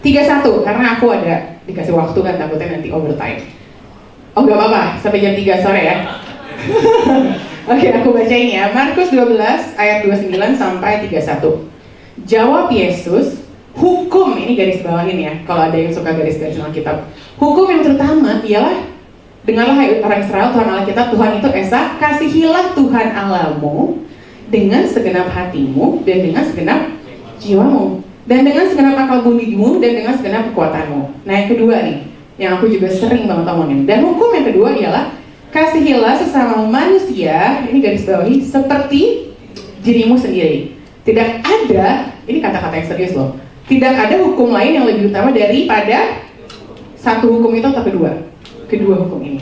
31 karena aku ada dikasih waktu kan, takutnya nanti overtime. Oh gak apa-apa, sampai jam 3 sore ya. Oke, aku bacain ya. Markus 12 ayat 29 sampai 31. Jawab Yesus, hukum, ini garis bawahin ya, kalau ada yang suka garis-garis Alkitab. Hukum yang terutama ialah, dengarlah hai orang Israel, Tuhan Allah kita, Tuhan itu Esa, kasihilah Tuhan Allahmu dengan segenap hatimu dan dengan segenap jiwamu dan dengan segenap akal budimu dan dengan segenap kekuatanmu. Nah yang kedua nih, yang aku juga sering banget omongin. Dan hukum yang kedua ialah kasihilah sesama manusia, ini garis bawahi, seperti dirimu sendiri. Tidak ada, ini kata-kata yang serius loh, tidak ada hukum lain yang lebih utama daripada satu hukum itu atau kedua hukum ini.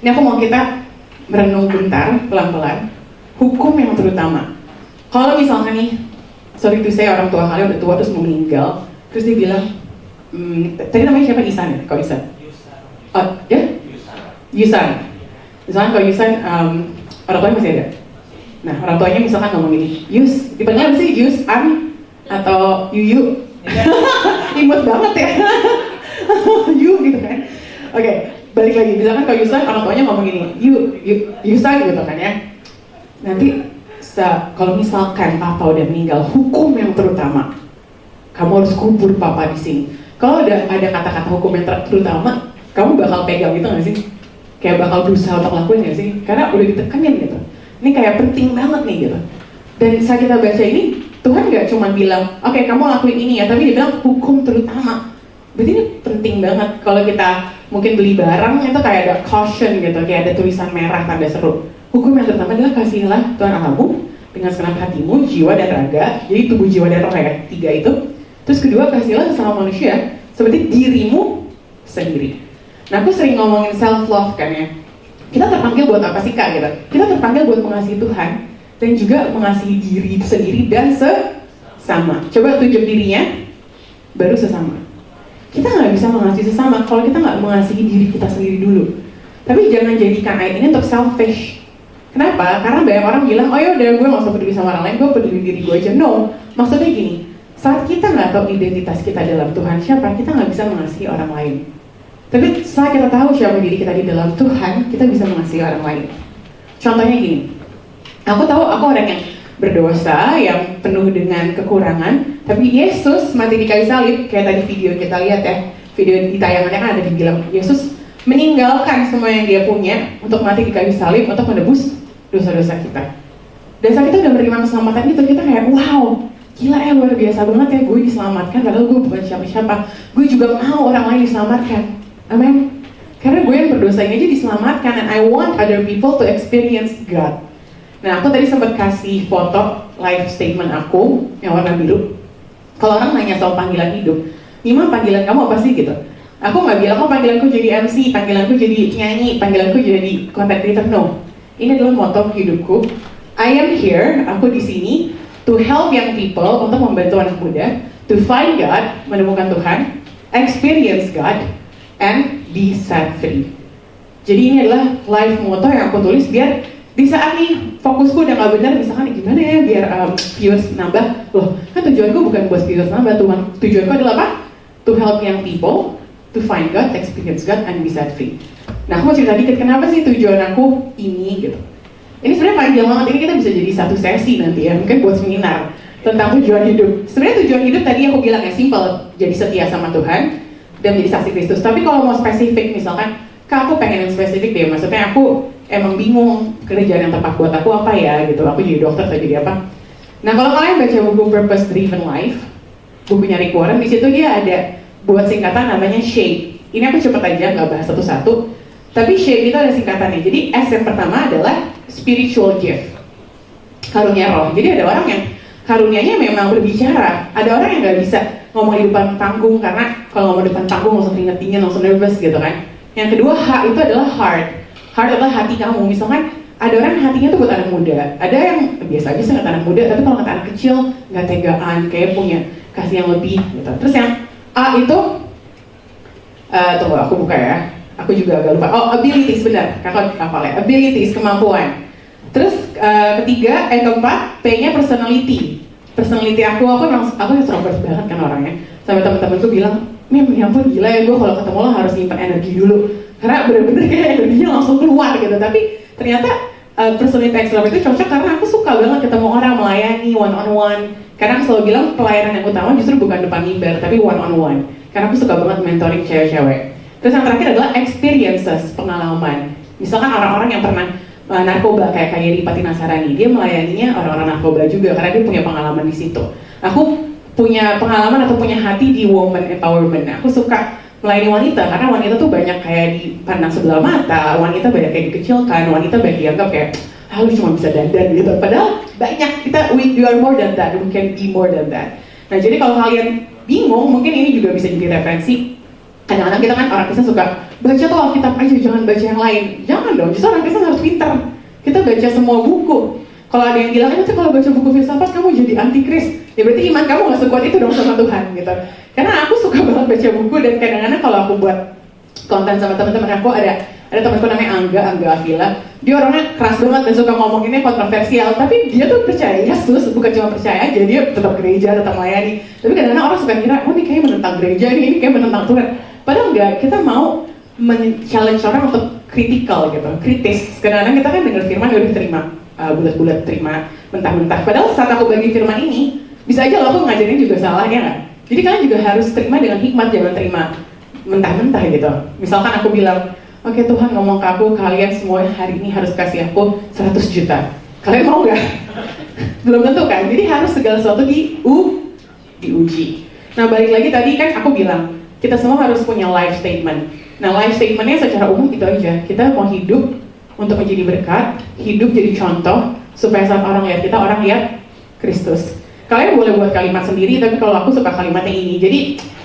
Ini aku mau kita merenung bentar, pelan-pelan. Hukum yang terutama. Kalau misalnya nih, sorry to say, orang tua kalian udah tua terus mau meninggal, terus dia bilang, tadi namanya siapa? Isan ya? Kau Isan? Oh, ya? Yusan. Misalkan kalau Yusan, orang tuanya masih ada. Nah, orang tuanya misalkan ngomong gini, Yus, dipanggil apa sih? Yus, An, atau Yuyu? Imut banget ya. Yu gitu kan. Oke, balik lagi. Misalkan kalau Yusan, orang tuanya ngomong gini, Yusan gitu kan ya. Nanti kalau misalkan papa udah meninggal, hukum yang terutama, kamu harus kubur papa di sini. Kalau ada kata-kata hukum yang terutama, kamu bakal pegang gitu nggak sih? Kayak bakal berusaha untuk lakuin nggak sih? Karena udah ditekanin gitu. Ini kayak penting banget nih gitu. Dan saat kita baca ini, Tuhan nggak cuma bilang, oke, kamu lakuin ini ya, tapi dia bilang hukum terutama. Berarti ini penting banget. Kalau kita mungkin beli barang itu kayak ada caution gitu, kayak ada tulisan merah tanda seru. Hukum yang terutama adalah kasihilah Tuhan Allahmu dengan segenap hatimu, jiwa dan raga. Jadi tubuh, jiwa dan roh ya, 3 itu. Terus kedua, kasihilah sesama manusia seperti dirimu sendiri. Nah aku sering ngomongin self love kan ya. Kita terpanggil buat apa sih Kak gitu? Kita terpanggil buat mengasihi Tuhan dan juga mengasihi diri sendiri dan sesama. Coba tunjuk dirinya, baru sesama. Kita nggak bisa mengasihi sesama kalau kita nggak mengasihi diri kita sendiri dulu. Tapi jangan jadikan ayat ini untuk selfish. Kenapa? Karena banyak orang bilang, oh ya udah gue nggak usah peduli sama orang lain, gue peduli diri gue aja. No, maksudnya gini, saat kita nggak tahu identitas kita dalam Tuhan siapa, kita nggak bisa mengasihi orang lain. Tapi saat kita tahu siapa diri kita di dalam Tuhan, kita bisa mengasihi orang lain. Contohnya gini, aku tahu aku orang yang berdosa, yang penuh dengan kekurangan, tapi Yesus mati di kayu salib, kayak tadi video kita lihat ya, video di tayangannya kan ada dibilang, Yesus meninggalkan semua yang dia punya untuk mati di kayu salib untuk menebus dosa-dosa kita. Dan saat kita udah menerima keselamatan itu, kita kayak wow, gila ya, luar biasa banget ya, gue diselamatkan padahal gue bukan siapa-siapa. Gue juga mau orang lain diselamatkan. Amin. Karena gue yang berdosa ini aja diselamatkan, and I want other people to experience God. Nah, aku tadi sempat kasih foto life statement aku yang warna biru. Kalau orang nanya soal panggilan hidup, Nima, panggilan kamu apa sih gitu? Aku nggak bilang, oh panggilanku jadi MC, panggilanku jadi nyanyi, panggilanku jadi content creator. No, ini adalah moto hidupku. I am here, aku di sini to help young people, untuk membantu anak muda to find God, menemukan Tuhan, experience God, and be set free. Jadi ini adalah life motto yang aku tulis biar di saat nih fokusku udah gak benar, misalkan gimana ya biar viewers nambah. Loh, kan tujuanku bukan buat viewers nambah, tujuanku adalah apa? To help young people to find God, experience God, and be set free. Nah aku mau cerita dikit kenapa sih tujuan aku ini gitu. Ini sebenarnya panjang banget, ini kita bisa jadi satu sesi nanti ya, mungkin buat seminar tentang tujuan hidup. Sebenarnya tujuan hidup tadi aku bilang ya simple, jadi setia sama Tuhan dan menjadi saksi Kristus. Tapi kalau mau spesifik, misalkan, Kak aku pengen yang spesifik deh, maksudnya aku emang bingung kerjaan yang tepat buat aku apa ya gitu, aku jadi dokter atau jadi apa. Nah kalau kalian baca buku Purpose Driven Life, bukunya Rick Warren, di situ dia ada buat singkatan namanya SHAPE. Ini aku cepet aja, nggak bahas satu-satu. Tapi SHAPE itu ada singkatannya. Jadi S yang pertama adalah spiritual gift, karunia roh. Jadi ada orang yang karunianya memang berbicara, ada orang yang nggak bisa ngomong di depan panggung karena kalau ngomong di depan panggung langsung keringet dingin, langsung nervous gitu kan. Yang kedua H itu adalah heart. Heart adalah hati kamu. Misalkan ada orang hatinya tuh buat anak muda, ada yang biasa aja sih kata anak muda, tapi kalau kata anak kecil nggak tegaan, kayak punya kasih yang lebih gitu. Terus yang A itu tunggu aku buka ya, aku juga agak lupa. Oh, abilities, benar, kakak hafal ya, abilities, kemampuan. Terus keempat P-nya personality. personality aku extrovert banget kan orangnya. Sampai temen-temenku bilang, Mim, ya ampun gila ya, gue kalau ketemu lo harus nyimpen energi dulu. Karena bener-bener kayak energinya langsung keluar gitu. Tapi ternyata personality extrovert itu cocok karena aku suka banget ketemu orang, melayani one on one. Karena aku selalu bilang pelayanan yang utama justru bukan depan mimbar, tapi one on one. Karena aku suka banget mentoring cewek-cewek. Terus yang terakhir adalah experiences, pengalaman. Misalkan orang-orang yang pernah narkoba kayak Yeri Pati Nasarani, dia melayaninya orang-orang narkoba juga karena dia punya pengalaman di situ. Aku punya pengalaman atau punya hati di woman empowerment. Aku suka melayani wanita karena wanita tuh banyak kayak dipandang sebelah mata, wanita banyak kayak dikecilkan, wanita banyak dianggap kayak lu cuma bisa dandan gitu. Padahal banyak we are more than that, we can be more than that. Nah jadi kalau kalian bingung, mungkin ini juga bisa jadi referensi. Kadang-kadang kita kan orang Kristen suka baca tuh Alkitab aja, jangan baca yang lain. Jangan dong, justru orang Kristen harus pintar. Kita baca semua buku. Kalau ada yang bilang, itu kalau baca buku filsafat kamu jadi antikris. Ya berarti iman kamu gak sekuat itu dong sama Tuhan gitu. Karena aku suka banget baca buku dan kadang-kadang kalau aku buat konten sama teman-teman aku, ada temanku namanya Angga Avila. Dia orangnya keras banget dan suka ngomonginnya kontroversial, tapi dia tuh percaya Yesus, bukan cuma percaya aja, dia tetap gereja, tetap melayani. Tapi kadang-kadang orang suka kira, oh ini kayaknya menentang gereja, ini kayak menentang Tuhan. Padahal enggak, kita mau men-challenge orang untuk kritikal gitu, kritis. Kadang-kadang kita kan dengar firman, ya udah terima, bulat-bulat terima, mentah-mentah. Padahal saat aku bagi firman ini, bisa aja loh aku ngajarin juga salah, ya nggak? Jadi kalian juga harus terima dengan hikmat, jangan terima mentah-mentah gitu. Misalkan aku bilang, oke Tuhan ngomong ke aku, kalian semua hari ini harus kasih aku 100 juta. Kalian mau nggak? Belum tentu kan? Jadi harus segala sesuatu diuji. Nah balik lagi tadi kan aku bilang, kita semua harus punya life statement. Nah life statementnya secara umum itu aja. Kita mau hidup untuk menjadi berkat, hidup jadi contoh, supaya saat orang lihat kita, orang lihat Kristus. Kalian boleh buat kalimat sendiri, tapi kalau aku suka kalimatnya ini. Jadi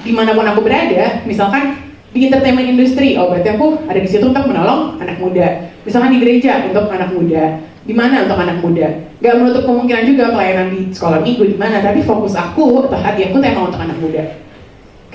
dimanapun aku berada, misalkan di entertainment industry, oh berarti aku ada di situ untuk menolong anak muda. Misalkan di gereja untuk anak muda, di mana untuk anak muda. Gak menutup kemungkinan juga pelayanan di sekolah minggu di mana, tapi fokus aku atau hati aku emang untuk anak muda.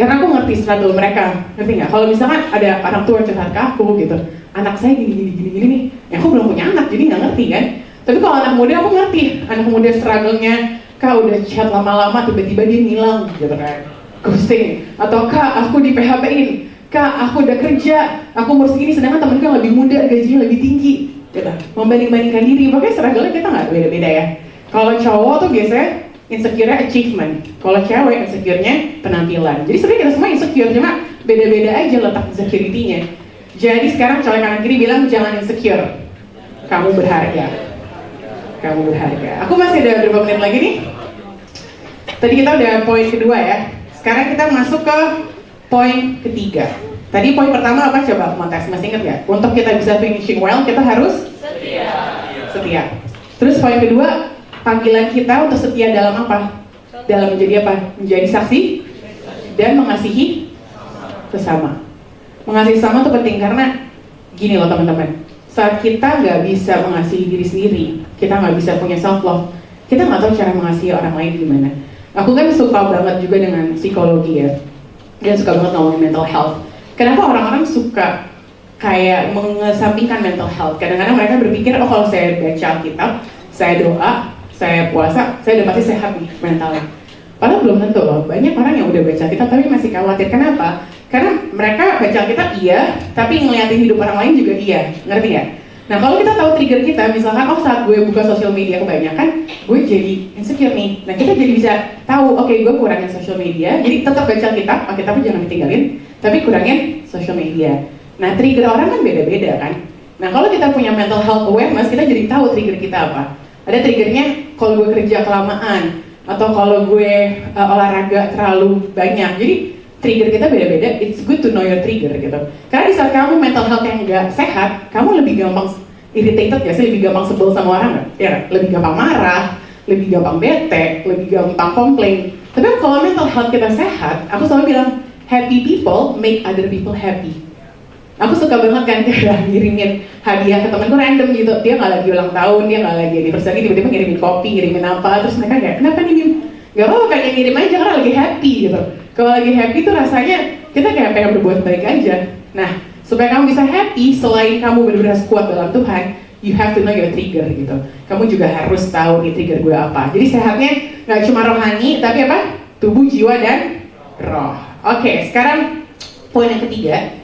Karena aku ngerti struggle mereka, ngerti nggak? Kalau misalkan ada orang tua curhat ke aku gitu, anak saya gini nih, ya aku belum punya anak jadi nggak ngerti kan. Tapi kalau anak muda aku ngerti, anak muda struggle-nya, kak udah chat lama-lama tiba-tiba dia ngilang gitu kan, ghosting, atau kak aku di PHP-in, kak aku udah kerja, aku umur segini sedangkan temenku yang lebih muda gajinya lebih tinggi, gitu. Membanding-bandingkan diri, makanya struggle-nya kita nggak beda-beda ya. Kalau cowok tuh biasanya insecure-nya achievement, kalau cewek insecure-nya penampilan. Jadi sebenarnya kita semua insecure, cuma beda-beda aja letak insecurity-nya. Jadi sekarang cowok kanan kiri bilang jangan insecure, kamu berharga. Kamu berharga. Aku masih ada beberapa menit lagi nih. Tadi kita udah poin kedua ya. Sekarang kita masuk ke poin ketiga. Tadi poin pertama apa coba aku mau tes, masih ingat gak? Untuk kita bisa finishing well, kita harus setia. Terus poin kedua, panggilan kita untuk setia dalam apa? Dalam menjadi apa? Menjadi saksi dan mengasihi sesama. Mengasihi sesama itu penting karena gini loh teman-teman. Saat kita nggak bisa mengasihi diri sendiri, kita nggak bisa punya self love, kita nggak tahu cara mengasihi orang lain gimana. Aku kan suka banget juga dengan psikologi ya, dan suka banget ngomongin mental health. Kenapa orang-orang suka kayak mengesampingkan mental health? Kadang-kadang mereka berpikir, oh kalau saya baca Alkitab, saya doa, saya puasa, saya udah pasti sehat nih mentalnya. Padahal belum tentu loh, banyak orang yang udah baca Alkitab tapi masih khawatir. Kenapa? Karena mereka baca Alkitab iya, tapi ngeliatin hidup orang lain juga iya, ngerti ya? Nah kalau kita tahu trigger kita, misalkan oh saat gue buka sosial media kebanyakan, gue jadi insecure nih. Nah kita jadi bisa tahu, oke gue kurangin sosial media, jadi tetap baca Alkitabnya jangan ditinggalin, tapi kurangin sosial media. Nah trigger orang kan beda-beda kan? Nah kalau kita punya mental health awareness, kita jadi tahu trigger kita apa. Ada triggernya kalau gue kerja kelamaan, atau kalau gue olahraga terlalu banyak. Jadi trigger kita beda-beda, it's good to know your trigger gitu. Karena di saat kamu mental health yang nggak sehat, kamu lebih gampang irritated ya sih, lebih gampang sebel sama orang nggak? Ya, lebih gampang marah, lebih gampang bete, lebih gampang komplain. Tapi kalau mental health kita sehat, aku selalu bilang, happy people make other people happy. Aku suka banget kan kayak ngirimin hadiah ke temanku random gitu, dia nggak lagi ulang tahun, dia nggak lagi anniversary, tiba-tiba ngirimin kopi, ngirimin apa, terus mereka kayak, kenapa nih Mim? Gak apa-apa kayak ngirim aja karena lagi happy gitu. Kalau lagi happy tuh rasanya kita kayak pengen berbuat baik aja. Nah, supaya kamu bisa happy, selain kamu benar-benar kuat dalam Tuhan, you have to know your trigger gitu. Kamu juga harus tahu nih trigger gue apa. Jadi sehatnya nggak cuma rohani, tapi apa? Tubuh, jiwa, dan roh. Oke, sekarang poin yang ketiga.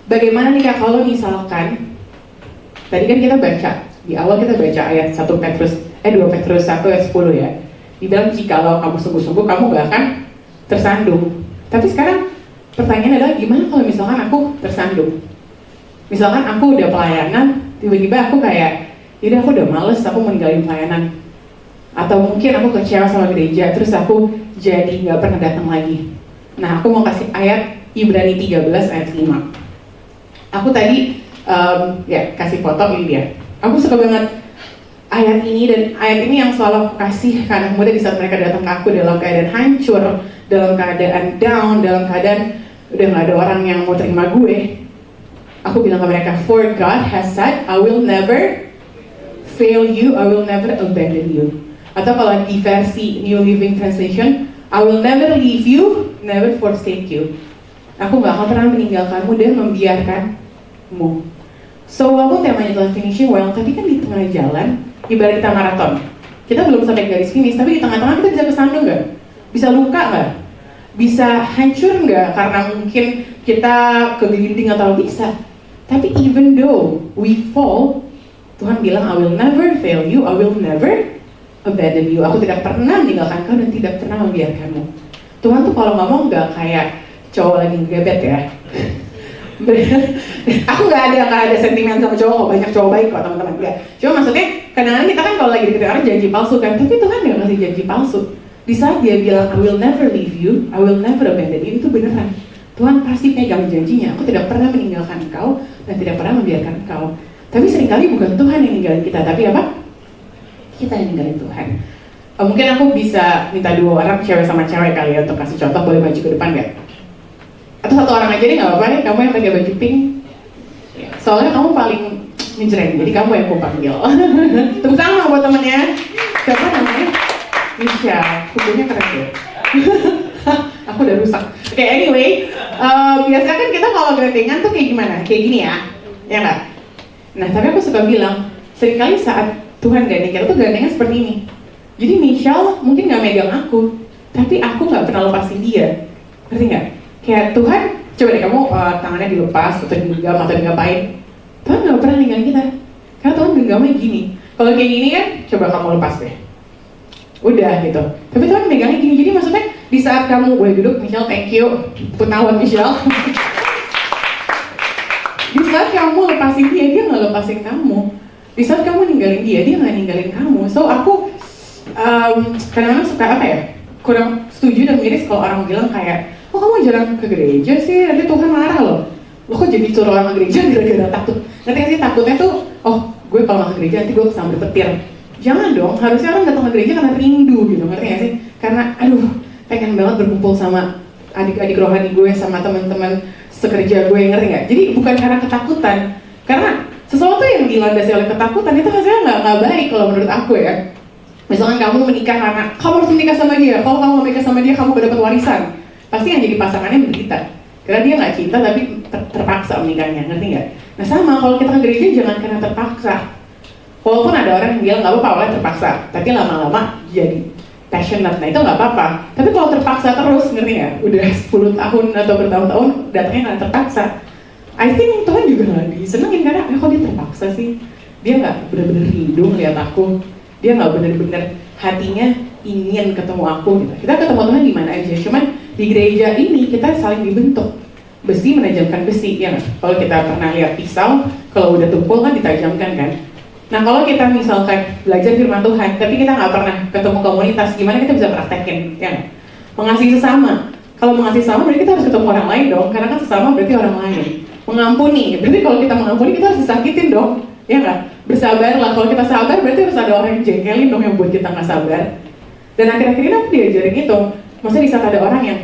Bagaimana nih Kak kalau misalkan tadi kan kita baca di awal kita baca ayat 2 Petrus 1 ayat 10 ya. Dibilang jikalau kamu sungguh-sungguh kamu gak akan tersandung. Tapi sekarang pertanyaannya adalah gimana kalau misalkan aku tersandung? Misalkan aku udah pelayanan, tiba-tiba aku kayak, yaudah aku udah males, aku mau ninggalin pelayanan. Atau mungkin aku kecewa sama gereja, terus aku jadi gak pernah datang lagi. Nah, aku mau kasih ayat Ibrani 13 ayat 5. Aku tadi, ya kasih foto ini dia. Aku suka banget ayat ini, dan ayat ini yang selalu aku kasih ke anak muda di saat mereka datang ke aku dalam keadaan hancur, dalam keadaan down, dalam keadaan udah gak ada orang yang mau terima gue. Aku bilang ke mereka, for God has said, I will never fail you, I will never abandon you. Atau kalau di versi New Living Translation, I will never leave you, never forsake you. Aku gak akan pernah meninggalkanmu dan membiarkanmu. So walaupun temanya adalah finishing well, tapi kan di tengah jalan, ibarat kita maraton, kita belum sampai garis finish, tapi di tengah-tengah kita bisa kesandung nggak? Bisa luka nggak? Bisa hancur nggak? Karena mungkin kita kegelinding atau bisa. Tapi even though we fall, Tuhan bilang, I will never fail you, I will never abandon you. Aku tidak pernah meninggalkan kau dan tidak pernah membiarkanmu. Tuhan tuh kalau ngomong nggak kayak cowok lagi ngebet ya. Aku nggak ada sentimen sama cowok, banyak cowok baik kok teman-teman. Enggak. Cuma maksudnya kadang-kadang kita kan kalau lagi deketin orang janji palsu kan, tapi Tuhan nggak ngasih janji palsu. Di saat dia bilang I will never leave you, I will never abandon you, itu beneran. Tuhan pasti pegang janjinya. Aku tidak pernah meninggalkan engkau dan tidak pernah membiarkan engkau. Tapi seringkali bukan Tuhan yang ninggalin kita, tapi apa? Kita yang ninggalin Tuhan. Mungkin aku bisa minta 2 orang, cewek sama cewek kali ya, untuk kasih contoh. Boleh maju ke depan nggak? Atau 1 orang aja deh, nggak apa-apa nih, kamu yang pakai baju pink. Soalnya kamu paling menjreng, jadi kamu yang aku panggil. Tepuk tangan buat temennya. Siapa namanya? Michelle, kukunya keren ya. Aku udah rusak. Oke, anyway, biasanya kan kita kalau gandengan tuh kayak gimana? Kayak gini ya, ya nggak? Nah, tapi aku suka bilang, seringkali saat Tuhan gandeng kita tuh gandengan seperti ini. Jadi Michelle mungkin nggak megang aku, tapi aku nggak pernah lepasin dia. Ngerti nggak? Kayak Tuhan, coba deh kamu tangannya dilepas atau digenggam atau digapain. Tuhan nggak pernah ninggalin kita, karena Tuhan genggamnya gini. Kalau kayak gini kan, coba kamu lepas deh. Udah gitu. Tapi Tuhan megangnya gini, jadi maksudnya di saat kamu boleh duduk, Michelle, thank you, penawan Michelle. Di saat kamu lepasin dia nggak lepasin kamu. Di saat kamu ninggalin dia nggak ninggalin kamu. So aku kadang-kadang suka apa ya, kurang setuju dan miris kalau orang bilang kayak, oh kamu jarang ke gereja sih, nanti Tuhan marah loh. Lo kok jadi suruh orang ke gereja gara-gara takut? Nanti sih takutnya tuh, oh gue kalau nggak ke gereja nanti gue kesambar petir. Jangan dong, harusnya orang datang ke gereja karena rindu gitu, ngerti gak sih? Karena aduh, pengen banget berkumpul sama adik-adik rohani gue, sama teman-teman sekerja gue, ngerti gak? Jadi bukan karena ketakutan, karena sesuatu yang dilandasi oleh ketakutan itu hasilnya nggak baik kalau menurut aku ya. Misalkan kamu menikah karena kamu harus menikah sama dia, kalau kamu menikah sama dia kamu gak dapat warisan, pasti yang jadi pasangannya menderita. Karena dia nggak cinta tapi terpaksa menikahnya, ngerti nggak? Nah sama, kalau kita ke gereja jangan karena terpaksa. Walaupun ada orang yang bilang nggak apa-apa awalnya terpaksa, tapi lama-lama jadi passionate, nah itu nggak apa-apa. Tapi kalau terpaksa terus, ngerti nggak? Udah 10 tahun atau bertahun-tahun datangnya karena terpaksa. I think Tuhan juga nggak disenengin karena kok dia terpaksa sih? Dia nggak benar-benar rindu ngeliat aku, dia nggak benar-benar hatinya ingin ketemu aku gitu. Kita ketemu Tuhan di mana aja, cuman di gereja ini kita saling dibentuk. Besi menajamkan besi, ya nggak? Kalau kita pernah lihat pisau, kalau udah tumpul kan ditajamkan kan? Nah kalau kita misalkan belajar firman Tuhan, tapi kita nggak pernah ketemu komunitas, gimana kita bisa praktekin, ya nggak? Mengasihi sesama. Kalau mengasihi sesama berarti kita harus ketemu orang lain dong, karena kan sesama berarti orang lain. Mengampuni, berarti kalau kita mengampuni kita harus disakitin dong, ya nggak? Bersabarlah, kalau kita sabar berarti harus ada orang yang jengkelin dong yang buat kita nggak sabar. Dan akhir-akhir ini aku diajarin itu, maksudnya di saat ada orang yang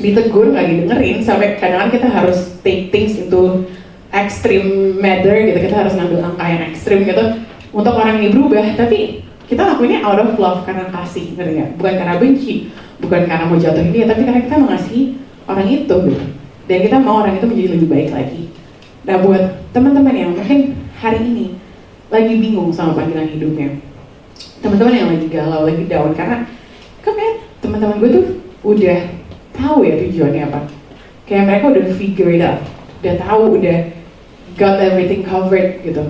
ditegur nggak didengerin, sampai kadang-kadang kita harus take things into extreme matter gitu, kita harus ngambil angka yang ekstrim gitu untuk orang ini berubah, tapi kita lakuinnya out of love, karena kasih, ngerti nggak? Bukan karena benci, bukan karena mau jatuhin dia, tapi karena kita mengasihi orang itu gitu. Dan kita mau orang itu menjadi lebih baik lagi. Nah buat teman-teman yang mungkin hari ini lagi bingung sama panggilan hidupnya, teman-teman yang lagi galau, lagi down, karena teman-teman gue tuh udah tahu ya tujuannya apa. Kayak mereka udah figure it out, udah tahu, udah got everything covered gitu.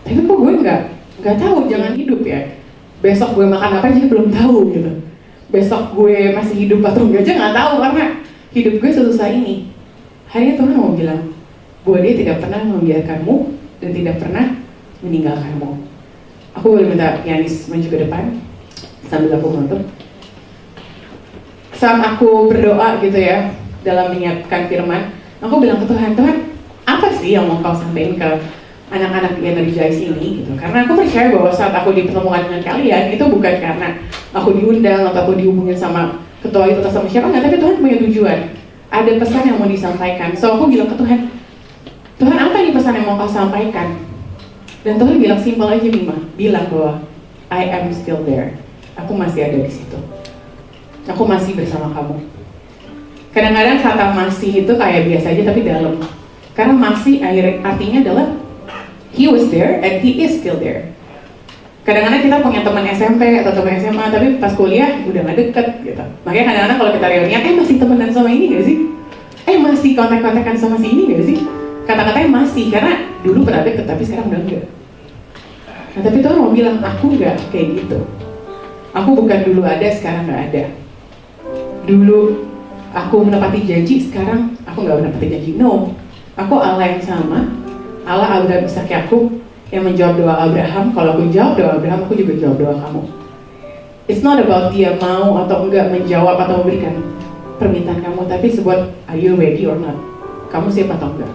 Tapi kok gue nggak tahu jangan hidup ya. Besok gue makan apa aja belum tahu gitu. Besok gue masih hidup atau enggak aja nggak tahu, karena hidup gue sesusah ini. Hari ini Tuhan mau bilang bahwa Dia tidak pernah membiarkanmu dan tidak pernah meninggalkanmu. Aku boleh minta pianis maju ke depan sambil aku menutup. Saat aku berdoa gitu ya, dalam menyiapkan firman, aku bilang ke Tuhan, Tuhan, apa sih yang mau Kau sampaikan ke anak-anak di Energize ini gitu. Karena aku percaya bahwa saat aku dipertemukan dengan kalian, itu bukan karena aku diundang atau aku dihubungin sama ketua itu atau sama siapa, enggak, tapi Tuhan punya tujuan. Ada pesan yang mau disampaikan. So aku bilang ke Tuhan, Tuhan, apa nih pesan yang mau Kau sampaikan? Dan Tuhan bilang simpel aja, Bima, bilang bahwa I am still there. Aku masih ada di situ. Aku masih bersama kamu. Kadang-kadang kata masih itu kayak biasa aja tapi dalam. Karena masih artinya adalah He was there and He is still there. Kadang-kadang kita punya teman SMP atau teman SMA, tapi pas kuliah udah gak deket gitu. Makanya kadang-kadang kalau kita reunian, masih temenan sama ini gak sih? Masih kontak-kontakan sama si ini gak sih? Kata-katanya masih, karena dulu pernah deket tapi sekarang udah enggak. Nah tapi Tuhan mau bilang, aku gak kayak gitu. Aku bukan dulu ada, sekarang gak ada. Dulu aku menepati janji, sekarang aku gak menepati janji. No, aku Allah yang sama, Allah Abraham, Ishak, Yakub, yang menjawab doa Abraham. Kalau aku jawab doa Abraham, aku juga jawab doa kamu. It's not about dia mau atau enggak menjawab atau memberikan permintaan kamu, tapi sebuah are you ready or not? Kamu siap atau enggak?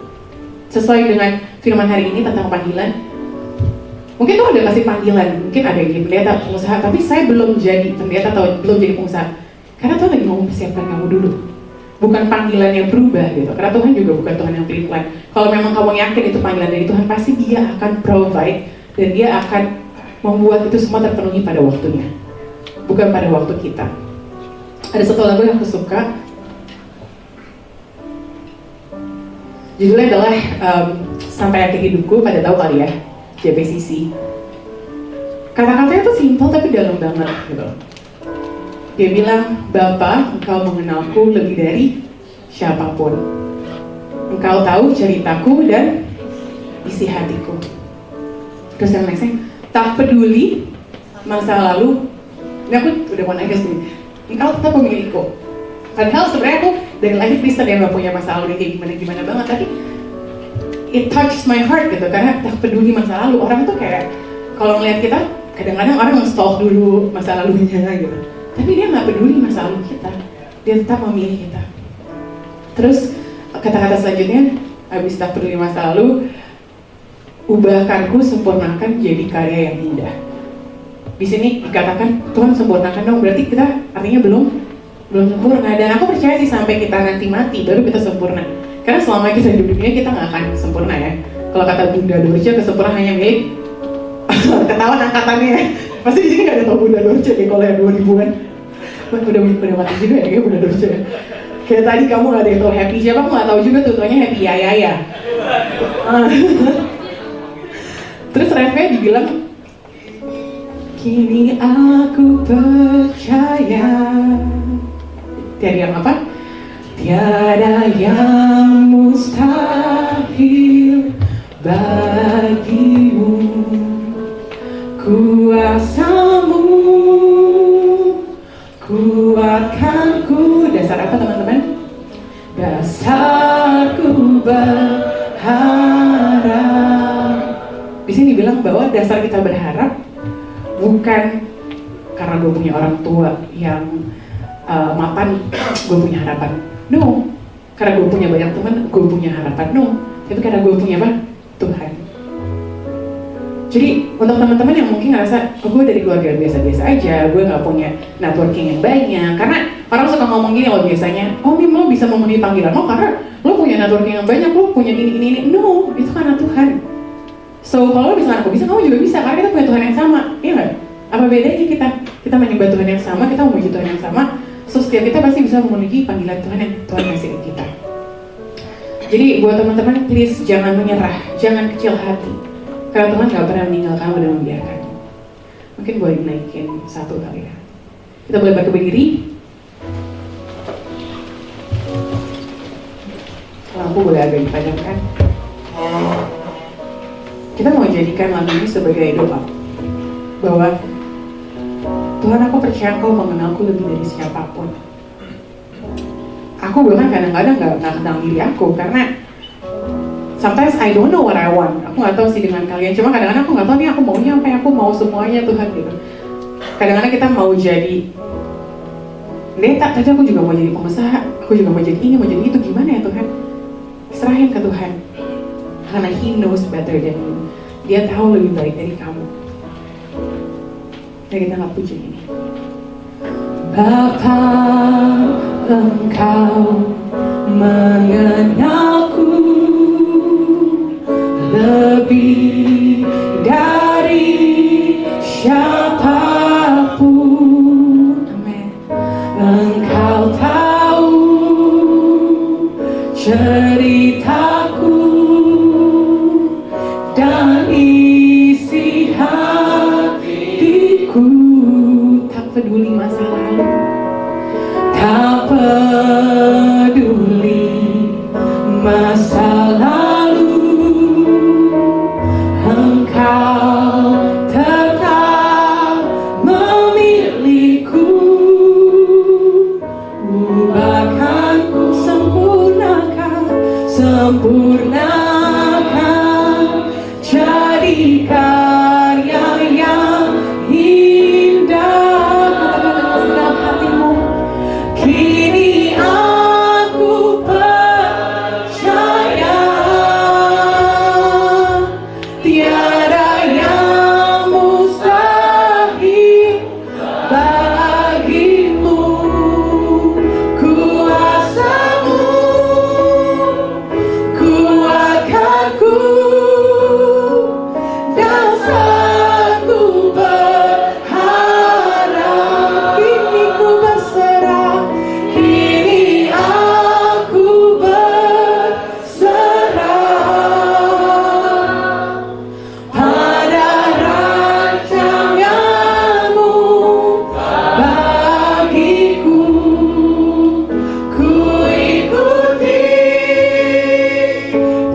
Sesuai dengan firman hari ini tentang panggilan. Mungkin Tuhan udah kasih panggilan, mungkin ada yang jadi pendeta, pengusaha, tapi saya belum jadi pendeta atau belum jadi pengusaha. Karena Tuhan lagi mau mempersiapkan kamu dulu. Bukan panggilan yang berubah gitu, karena Tuhan juga bukan Tuhan yang pelin-pelan. Kalau memang kamu yakin itu panggilan dari Tuhan, pasti Dia akan provide dan Dia akan membuat itu semua terpenuhi pada waktunya, bukan pada waktu kita. Ada satu lagu yang aku suka, judulnya adalah Sampai Akhir Hidupku. Pada tahu kali ya, JPCC. Kata-katanya tuh simpel tapi dalam banget gitu. Dia bilang, Bapa, Engkau mengenalku lebih dari siapapun. Engkau tahu ceritaku dan isi hatiku. Terus yang nextnya, tak peduli masa lalu. Ini aku udah mau nangis nih. Engkau tetap memilihku. Padahal sebenarnya aku dari lahir Kristen ya, gak punya masa lalu kayak gimana-gimana banget. Tapi it touches my heart gitu, karena tak peduli masa lalu. Orang tuh kayak, kalau ngeliat kita, kadang-kadang orang nge-stalk dulu masa lalunya gitu. Tapi Dia nggak peduli masa lalu kita, Dia tetap memilih kita. Terus kata-kata selanjutnya, habis tak peduli masa lalu, ubahkanku, sempurnakan jadi karya yang indah. Di sini dikatakan Tuhan sempurnakan dong, berarti kita artinya belum sempurna. Dan aku percaya sih sampai kita nanti mati baru kita sempurna. Karena selama kita hidup di dunia kita nggak akan sempurna ya. Kalau kata Bunda Dorce, kesempurnaan hanya milik ketahuan angkatannya. Pasti di sini nggak ada tau Bunda Dorce deh kalau yang 2000-an. Udah mati juga ya kayak Bunda Dorce. Kayak tadi kamu nggak ada yang tau Happy siapa, aku nggak tahu juga tutonya Happy ya. Terus refnya dibilang, kini aku percaya. Tiada yang apa? Tiada yang mustahil bagimu. Kuasamu kuatkanku. Dasar apa teman-teman? Dasarku berharap. Di sini bilang bahwa dasar kita berharap bukan karena gue punya orang tua yang mapan, gue punya harapan. No, karena gue punya banyak teman, gue punya harapan. No, tapi karena gue punya apa? Tuhan. Jadi untuk teman-teman yang mungkin ngerasa, gue dari keluarga biasa-biasa aja, gue nggak punya networking yang banyak. Karena orang suka ngomong gini loh biasanya, oh Mim, lo bisa memenuhi panggilan lo karena lo punya networking yang banyak, lo punya ini. No, itu karena Tuhan. So kalau lo bisa, aku bisa, kamu juga bisa, karena kita punya Tuhan yang sama, iya nggak? Apa bedanya kita menyembah Tuhan yang sama, kita memuji Tuhan yang sama. So setiap kita pasti bisa memenuhi panggilan Tuhan yang Tuhan kasih ke kita. Jadi buat teman-teman, please jangan menyerah, jangan kecil hati. Karena Tuhan gak pernah meninggalkan kamu dan membiarkanmu. Mungkin boleh naikin satu kali ya. Kita boleh bangkit berdiri. Lampu boleh agak dipadamkan. Kita mau jadikan lagu ini sebagai doa bahwa Tuhan, aku percaya Engkau mengenalku lebih dari siapapun. Aku bahkan kadang-kadang gak kenal diri aku karena sometimes I don't know what I want. Aku gak tahu sih dengan kalian, cuma kadang-kadang aku gak tahu nih aku maunya apa, aku mau semuanya Tuhan gitu. Kadang-kadang kita mau jadi pendeta, tapi aku juga mau jadi pengusaha, aku juga mau jadi ini, mau jadi itu, gimana ya Tuhan? Serahin ke Tuhan, karena He knows better than you. Dia tahu lebih baik dari kamu. Dan kita gak puji ini. Bapa, Engkau mengenalku lebih dari siapapun. Amin. Engkau tahu ceritaku dan isi hatiku. Tak peduli masa lalu, tak peduli masa lalu, Engkau tetap memiliku. Ubahkanku, sempurnakan jadi karya yang indah. Katakan dengan segenap hatimu, kini aku percaya tiada yang mustahil bagimu. Kuasamu kuatkanku dan saatku berharap. Kini ku berserah, kini aku berserah pada rancanganmu bagiku. Ku ikuti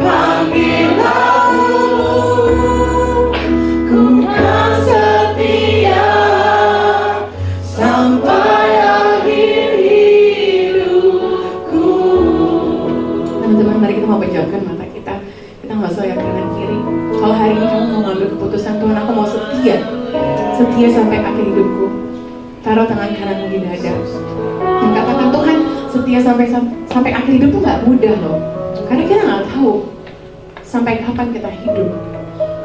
panggilanmu, ku kan setia sampai akhir hidupku. Teman-teman, mari kita mau pejamkan mata kita. Kita nggak usah lihat kanan kiri. Kalau hari ini kamu mau ngambil keputusan, Tuhan aku mau setia sampai akhir hidupku. Taruh tangan kananmu di dada dan katakan, Tuhan, setia sampai akhir hidup tuh nggak mudah loh. Karena kita nggak tahu sampai kapan kita hidup.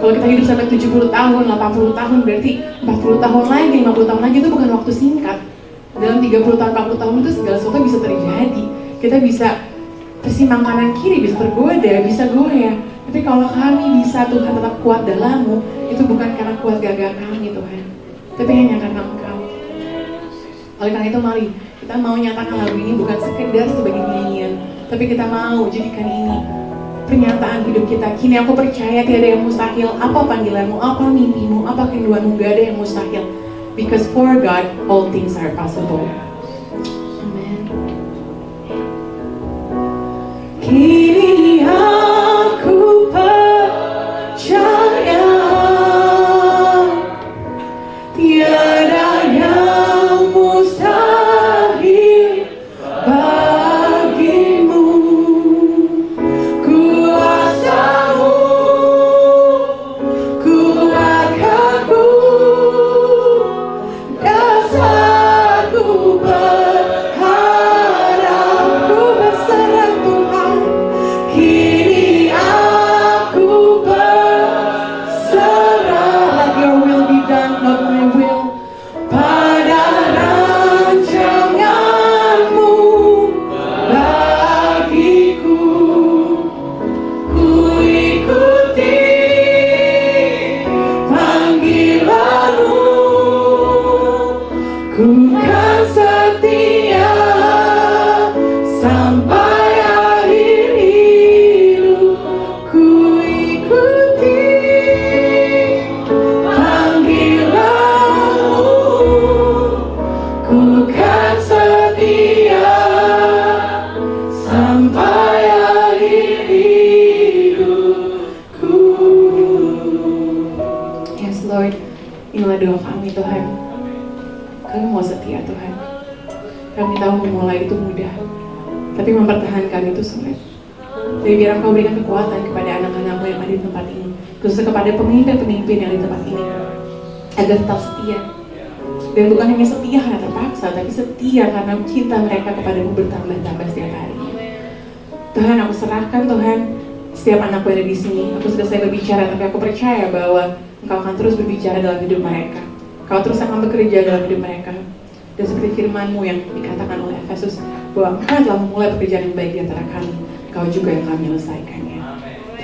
Kalau kita hidup sampai 70 tahun, 80 tahun, berarti 40 tahun lagi, 50 tahun lagi itu bukan waktu singkat. Dalam 30 tahun, 40 tahun itu segala sesuatu bisa terjadi. Kita bisa tersimpang kanan kiri, bisa tergoda, bisa goyah. Tapi kalau kami bisa Tuhan tetap kuat dalam-Mu, itu bukan karena kuat gagah kami Tuhan, tapi hanya karena Engkau. Oleh karena itu mari kita mau nyatakan lagu ini bukan sekedar sebagai nyanyian, tapi kita mau jadikan ini pernyataan hidup kita. Kini aku percaya tiada yang mustahil. Apa panggilanmu, apa mimpimu, apa kerinduanmu, gak ada yang mustahil. Because for God all things are possible. Amen. Kini aku percaya tiada yang mustahil bagimu. Kuasamu kuatkanku, dasarku berharap. Ku berserah Tuhan, Inilah doa kami Tuhan. Kami mau setia Tuhan. Kami tahu memulai itu mudah, tapi mempertahankan itu sulit. Jadi biar Engkau berikan kekuatan kepada anak-anak-Mu yang ada di tempat ini, khususnya kepada pemimpin-pemimpin yang di tempat ini, agar tetap setia. Dan bukan hanya setia karena terpaksa, tapi setia karena cinta mereka kepadamu bertambah-tambah setiap hari. Tuhan, aku serahkan Tuhan setiap anakku yang ada di sini. Aku sudah selesai berbicara, tapi aku percaya bahwa Engkau akan terus berbicara dalam hidup mereka. Engkau terus akan bekerja dalam hidup mereka. Dan seperti firman-Mu yang dikatakan oleh Efesus, bahwa Engkau telah memulai pekerjaan yang baik di antara kami, Engkau juga yang akan menyelesaikannya.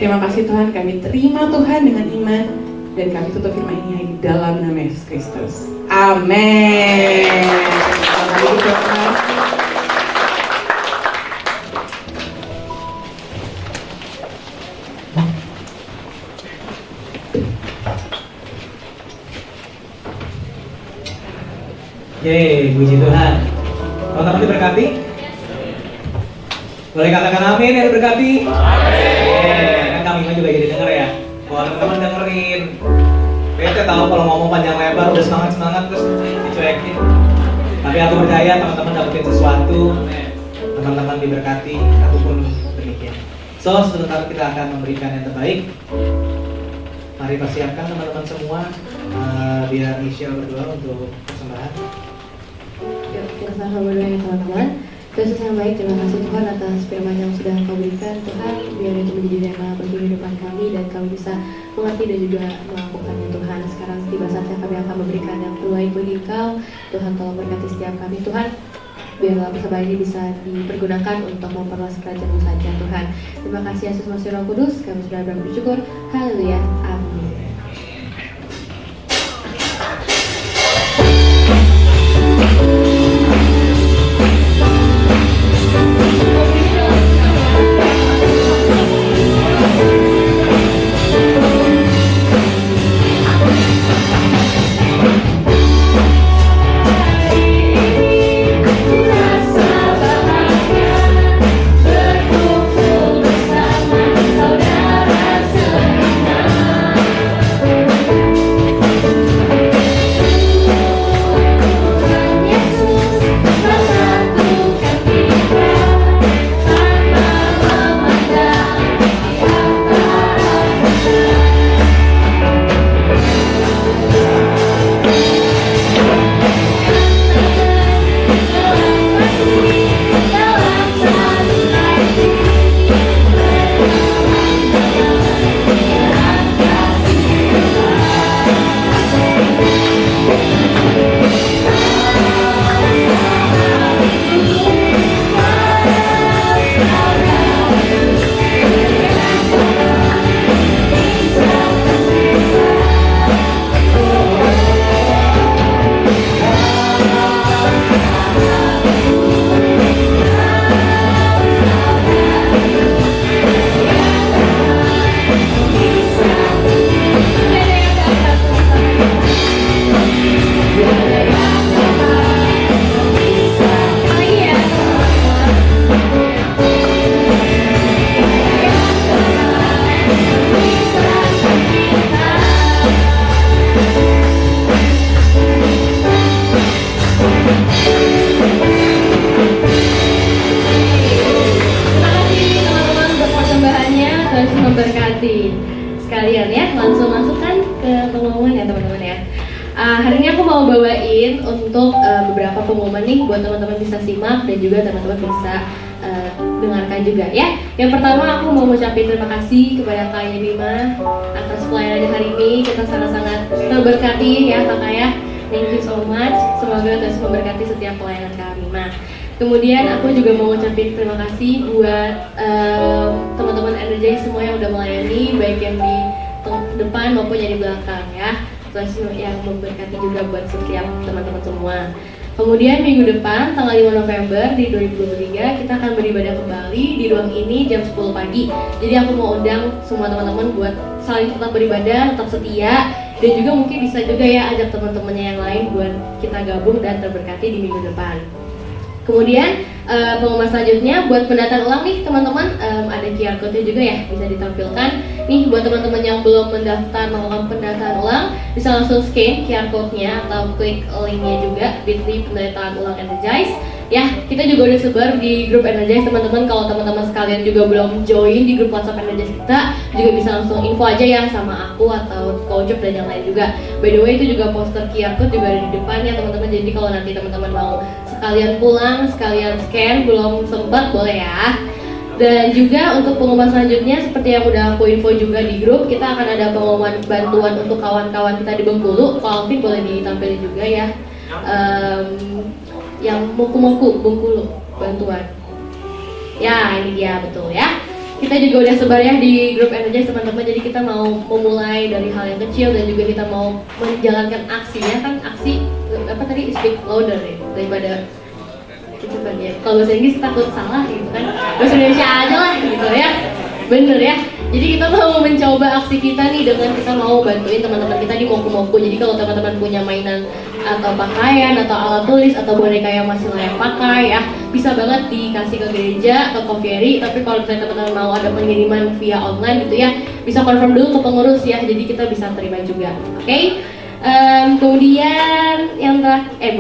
Terima kasih Tuhan, kami terima Tuhan dengan iman, dan kami tutup firman ini di dalam nama Yesus Kristus. Amin. Selamat Tuhan. Yeay, puji Tuhan. Teman-teman diberkati? Boleh katakan amin yang diberkati? Amin. Kan kami juga jadi denger ya. Kalau teman-teman dengerin, bete tahu kalau ngomong panjang lebar udah semangat terus dicuekin. Tapi aku percaya teman-teman dapetin sesuatu, teman-teman diberkati, aku pun demikian. So, sebentar kita akan memberikan yang terbaik. Mari persiapkan teman-teman semua, biar Michelle berdoa untuk persembahan. Kita sama berdoa ya teman-teman. Yesus yang baik, terima kasih Tuhan atas firman yang sudah Engkau berikan. Tuhan, biar itu menjadi tema bagi kehidupan kami dan kami bisa mengerti dan juga melakukannya Tuhan. Sekarang tiba saatnya kami akan memberikan yang terbaik bagi Engkau. Tuhan tolong berkati setiap kami Tuhan. Biarlah persembahan ini bisa dipergunakan untuk memperluas kerajaan-Mu saja Tuhan. Terima kasih Yesus Masih Roh Kudus, kami sudah bersyukur. Haleluya, amin. Memberkati sekalian ya, langsung masukkan ke pengumuman ya teman-teman ya. Hari ini aku mau bawain untuk beberapa pengumuman nih buat teman-teman bisa simak dan juga teman-teman bisa dengarkan juga ya. Yang pertama aku mau mengucapkan terima kasih kepada Kak Yemima atas pelayanannya hari ini. Kita sangat-sangat terberkati ya Kakak ya. Thank you so much. Semoga Tuhan memberkati setiap pelayanan kami. Nah, kemudian aku juga mau ngucapin terima kasih buat teman-teman Energize semua yang udah melayani, baik yang di depan maupun yang di belakang ya. Tuhan yang memberkati juga buat setiap teman-teman semua. Kemudian minggu depan tanggal 5 November di 2023 kita akan beribadah kembali di ruang ini jam 10 pagi. Jadi aku mau undang semua teman-teman buat saling tetap beribadah, tetap setia, dan juga mungkin bisa juga ya ajak teman-temannya yang lain buat kita gabung dan terberkati di minggu depan. Kemudian pengumuman selanjutnya buat pendataan ulang nih teman-teman, ada QR code-nya juga ya, bisa ditampilkan nih buat teman-teman yang belum mendaftar melakukan pendataan ulang, bisa langsung scan QR code-nya atau klik link-nya juga bit.ly pendataan ulang Energize ya. Kita juga udah sebar di grup Energize teman-teman. Kalau teman-teman sekalian juga belum join di grup WhatsApp Energize kita, juga bisa langsung info aja ya sama aku atau Kojok dan yang lain juga. By the way, itu juga poster QR code juga ada di depan ya teman-teman, jadi kalau nanti teman-teman mau sekalian pulang, sekalian scan, belum sempat boleh ya. Dan juga untuk pengumuman selanjutnya, seperti yang udah aku info juga di grup, kita akan ada pengumuman bantuan untuk kawan-kawan kita di Bengkulu. Kalau Alvin boleh ditampilin juga ya, yang Moku-Moku Bengkulu bantuan. Ya ini dia betul ya. Kita juga udah sebar ya di grup Energize teman-teman, jadi kita mau memulai dari hal yang kecil dan juga kita mau menjalankan aksinya kan, aksi apa tadi, speak louder ya, daripada gitu kan ya. Kalau bahasa Inggris takut salah gitu kan, bahasa Indonesia aja lah gitu ya, bener ya. Jadi kita mau mencoba aksi kita nih dengan kita mau bantuin teman-teman kita di Moku-Moku. Jadi kalau teman-teman punya mainan atau pakaian atau alat tulis atau boneka yang masih layak pakai ya, bisa banget dikasih ke gereja atau koferi. Tapi kalau misalnya teman-teman mau ada pengiriman via online gitu ya, bisa confirm dulu ke pengurus ya, jadi kita bisa terima juga. Oke? Kemudian yang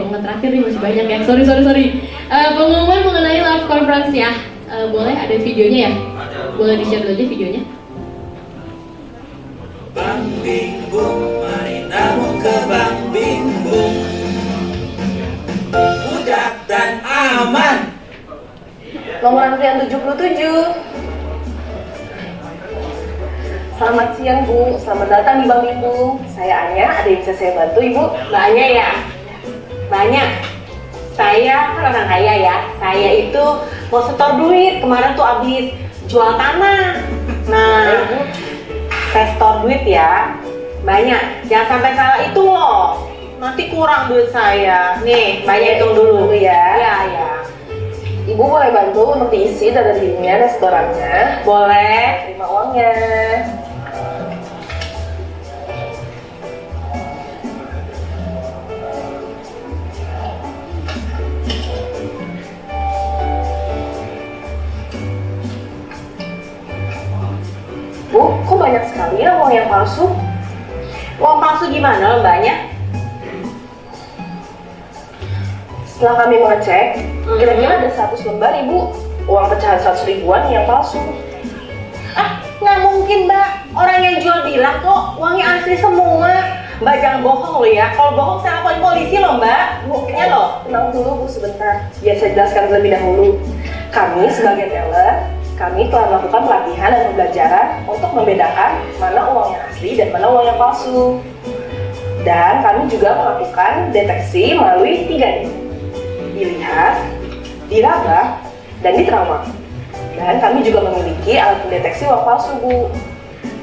terakhir nih, masih banyak ya, sorry. Pengumuman mengenai live conference ya. Boleh ada videonya ya? Boleh di-share dulu aja videonya. Bang Bing Bung, mari namu ke Bang Bing Bung. Mudah dan aman. Nomor antrian 77. Selamat siang Bu, selamat datang di Bang Bing Bung. Saya Anya, ada yang bisa saya bantu Ibu? Banyak ya? Banyak. Saya kan orang kaya ya. Saya itu mau setor duit. Kemarin tuh habis jual tanah. Nah, saya setor duit ya. Banyak. Jangan sampai salah itu loh. Nanti kurang duit saya. Nih, banyak hitung dulu ya. Iya, ya. Ibu boleh bantu untuk diisi data dirinya dan setorannya. Boleh. Terima uangnya. Bu, kok banyak sekali ya uang yang palsu? Uang palsu gimana mbaknya? Setelah kami mengecek, kira-kira ada 100 lembar Ibu uang pecahan 100 ribuan yang palsu. Ah, nggak mungkin mbak. Orang yang jual bilang kok uangnya asli semua. Mbak jangan bohong loh ya. Kalau bohong saya laporin polisi loh mbak. Buktinya loh. Tenang dulu Bu sebentar, biar saya jelaskan terlebih dahulu. Kami sebagai teller, kami telah melakukan pelatihan dan pembelajaran untuk membedakan mana uang yang asli dan mana uang yang palsu. Dan kami juga melakukan deteksi melalui 3D. Dilihat, diraba, dan diterawang. Dan kami juga memiliki alat pendeteksi uang palsu Bu.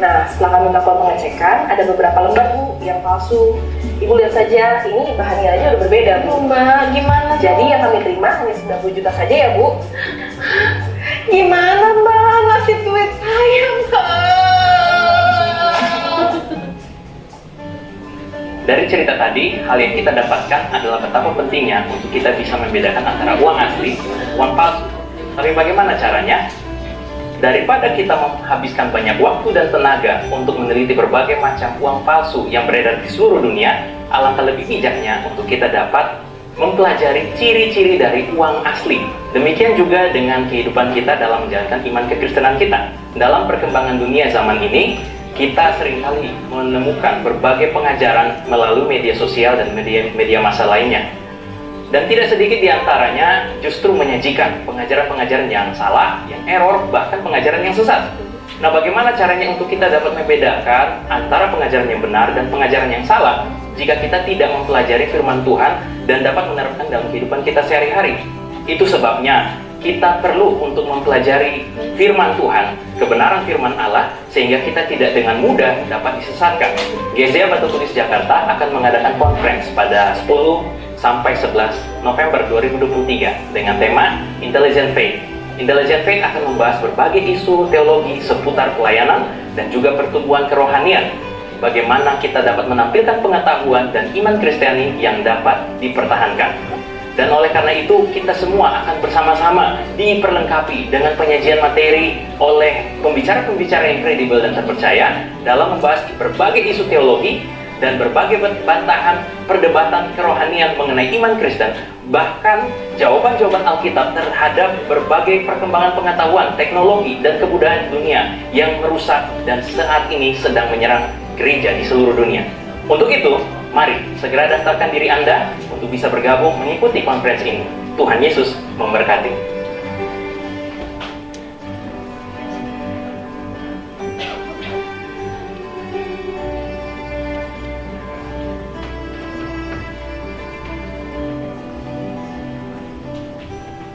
Nah, setelah kami melakukan pengecekan, ada beberapa lembar Bu yang palsu. Ibu lihat saja, ini bahannya aja udah berbeda Bu. Mbak, gimana? Jadi yang kami terima hanya 90 juta saja ya Bu. Gimana mbak ngasih duit saya mbak? Dari cerita tadi, hal yang kita dapatkan adalah betapa pentingnya untuk kita bisa membedakan antara uang asli, uang palsu. Tapi bagaimana caranya? Daripada kita menghabiskan banyak waktu dan tenaga untuk meneliti berbagai macam uang palsu yang beredar di seluruh dunia, alangkah lebih bijaknya untuk kita dapat mempelajari ciri-ciri dari uang asli. Demikian juga dengan kehidupan kita dalam menjalankan iman kekristenan kita. Dalam perkembangan dunia zaman ini, kita seringkali menemukan berbagai pengajaran melalui media sosial dan media massa lainnya. Dan tidak sedikit diantaranya justru menyajikan pengajaran-pengajaran yang salah, yang error, bahkan pengajaran yang sesat. Nah, bagaimana caranya untuk kita dapat membedakan antara pengajaran yang benar dan pengajaran yang salah jika kita tidak mempelajari firman Tuhan dan dapat menerapkan dalam kehidupan kita sehari-hari? Itu sebabnya kita perlu untuk mempelajari firman Tuhan, kebenaran firman Allah, sehingga kita tidak dengan mudah dapat disesatkan. GZA Batu Tulis Jakarta akan mengadakan conference pada 10 sampai 11 November 2023 dengan tema Intelligent Faith. Intelligent Faith akan membahas berbagai isu teologi seputar pelayanan dan juga pertumbuhan kerohanian. Bagaimana kita dapat menampilkan pengetahuan dan iman Kristiani yang dapat dipertahankan. Dan oleh karena itu kita semua akan bersama-sama diperlengkapi dengan penyajian materi oleh pembicara-pembicara yang kredibel dan terpercaya dalam membahas berbagai isu teologi dan berbagai bantahan perdebatan kerohanian mengenai iman Kristen, bahkan jawaban-jawaban Alkitab terhadap berbagai perkembangan pengetahuan, teknologi, dan kebudayaan dunia yang merusak dan saat ini sedang menyerang gereja di seluruh dunia. Untuk itu, mari segera daftarkan diri Anda untuk bisa bergabung mengikuti konferensi ini. Tuhan Yesus memberkati.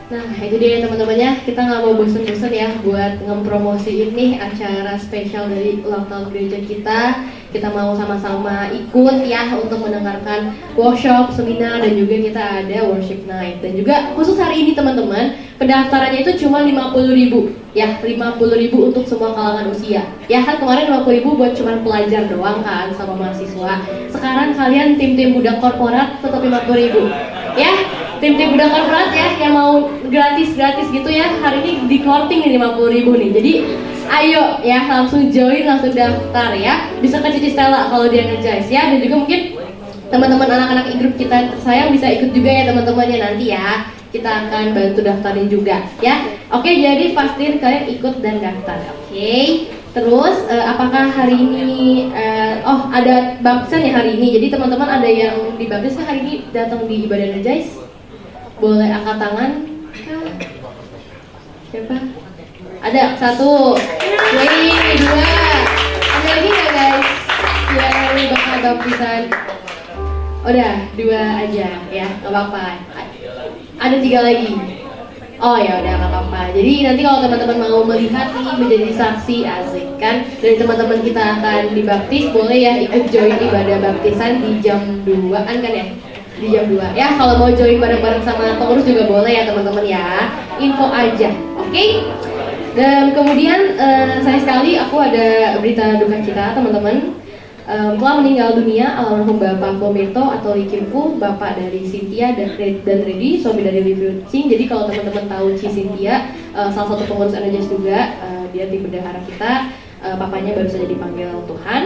Nah, itu dia teman-temannya. Kita nggak mau bosen-bosen ya buat ngepromosiin nih acara spesial dari ulang tahun gereja kita. Kita mau sama-sama ikut ya untuk mendengarkan workshop, seminar, dan juga kita ada worship night. Dan juga khusus hari ini teman-teman, pendaftarannya itu cuma 50.000 ya, 50.000 untuk semua kalangan usia. Ya kan kemarin 50.000 buat cuma pelajar doang kan sama mahasiswa. Sekarang kalian tim-tim budak korporat tetap 50.000 ya. Tim-tim budak korporat ya yang mau gratis-gratis gitu ya, hari ini di closing nih 50.000 nih. Jadi ayo ya langsung join, langsung daftar ya. Bisa ke Cici Stella kalau dia Energize ya. Dan juga mungkin teman-teman anak-anak grup kita tersayang bisa ikut juga ya teman-temannya nanti ya. Kita akan bantu daftarin juga ya. Oke, jadi pastiin kalian ikut dan daftar. Oke. Terus apakah hari ini ada baptisan ya hari ini. Jadi teman-teman ada yang dibaptis hari ini datang di ibadah Energize? Boleh angkat tangan? Siapa? Ada 1, 2, ada lagi nggak guys? Yang bakal baptisan? Udah 2 aja ya, nggak apa-apa. Ada 3 lagi. Oh ya udah nggak apa-apa. Jadi nanti kalau teman-teman mau melihat nih menjadi saksi asik kan dari teman-teman kita akan dibaptis, boleh ya ikut join ibadah baptisan di jam 2-an kan ya? Di jam 2 ya. Kalau mau join bareng-bareng sama pengurus juga boleh ya teman-teman ya. Info aja, oke? Dan kemudian sayang sekali aku ada berita duka cita teman-teman. Telah meninggal dunia almarhum Bapak Pomirto atau Likimpu, bapak dari Cynthia dan Reddy, suami dari Livi Cing. Jadi kalau teman-teman tahu Ci Cynthia, salah satu pengurus Energize juga, dia tim bendahara kita. Papanya baru saja dipanggil Tuhan.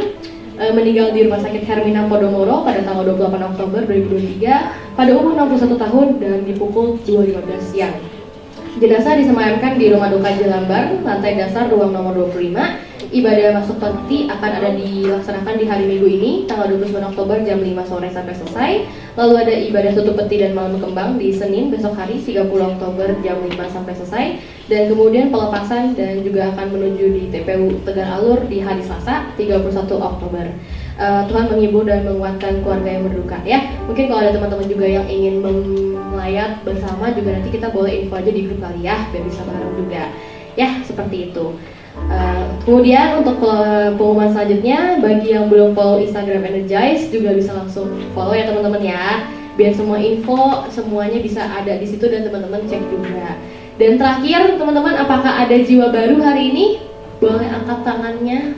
Meninggal di Rumah Sakit Hermina Podomoro pada tanggal 28 Oktober 2023 pada umur 61 tahun dan di pukul 2.15 siang. Jenazah disemayamkan di Rumah Duka Jelambar, lantai dasar ruang nomor 25. Ibadah masuk peti akan ada dilaksanakan di hari Minggu ini, tanggal 29 Oktober jam 5 sore sampai selesai. Lalu ada ibadah tutup peti dan malam kembang di Senin besok hari 30 Oktober jam 5 sampai selesai. Dan kemudian pelepasan dan juga akan menuju di TPU Tegar Alur di hari Selasa 31 Oktober. Tuhan menghibur dan menguatkan keluarga yang berduka ya. Mungkin kalau ada teman-teman juga yang ingin melayat bersama juga nanti kita boleh info aja di grup kali ya, biar bisa bareng juga. Ya, seperti itu. Kemudian untuk pengumuman selanjutnya, bagi yang belum follow Instagram Energize juga bisa langsung follow ya teman-teman ya, biar semua info semuanya bisa ada di situ dan teman-teman cek juga. Dan terakhir teman-teman, apakah ada jiwa baru hari ini? Boleh angkat tangannya.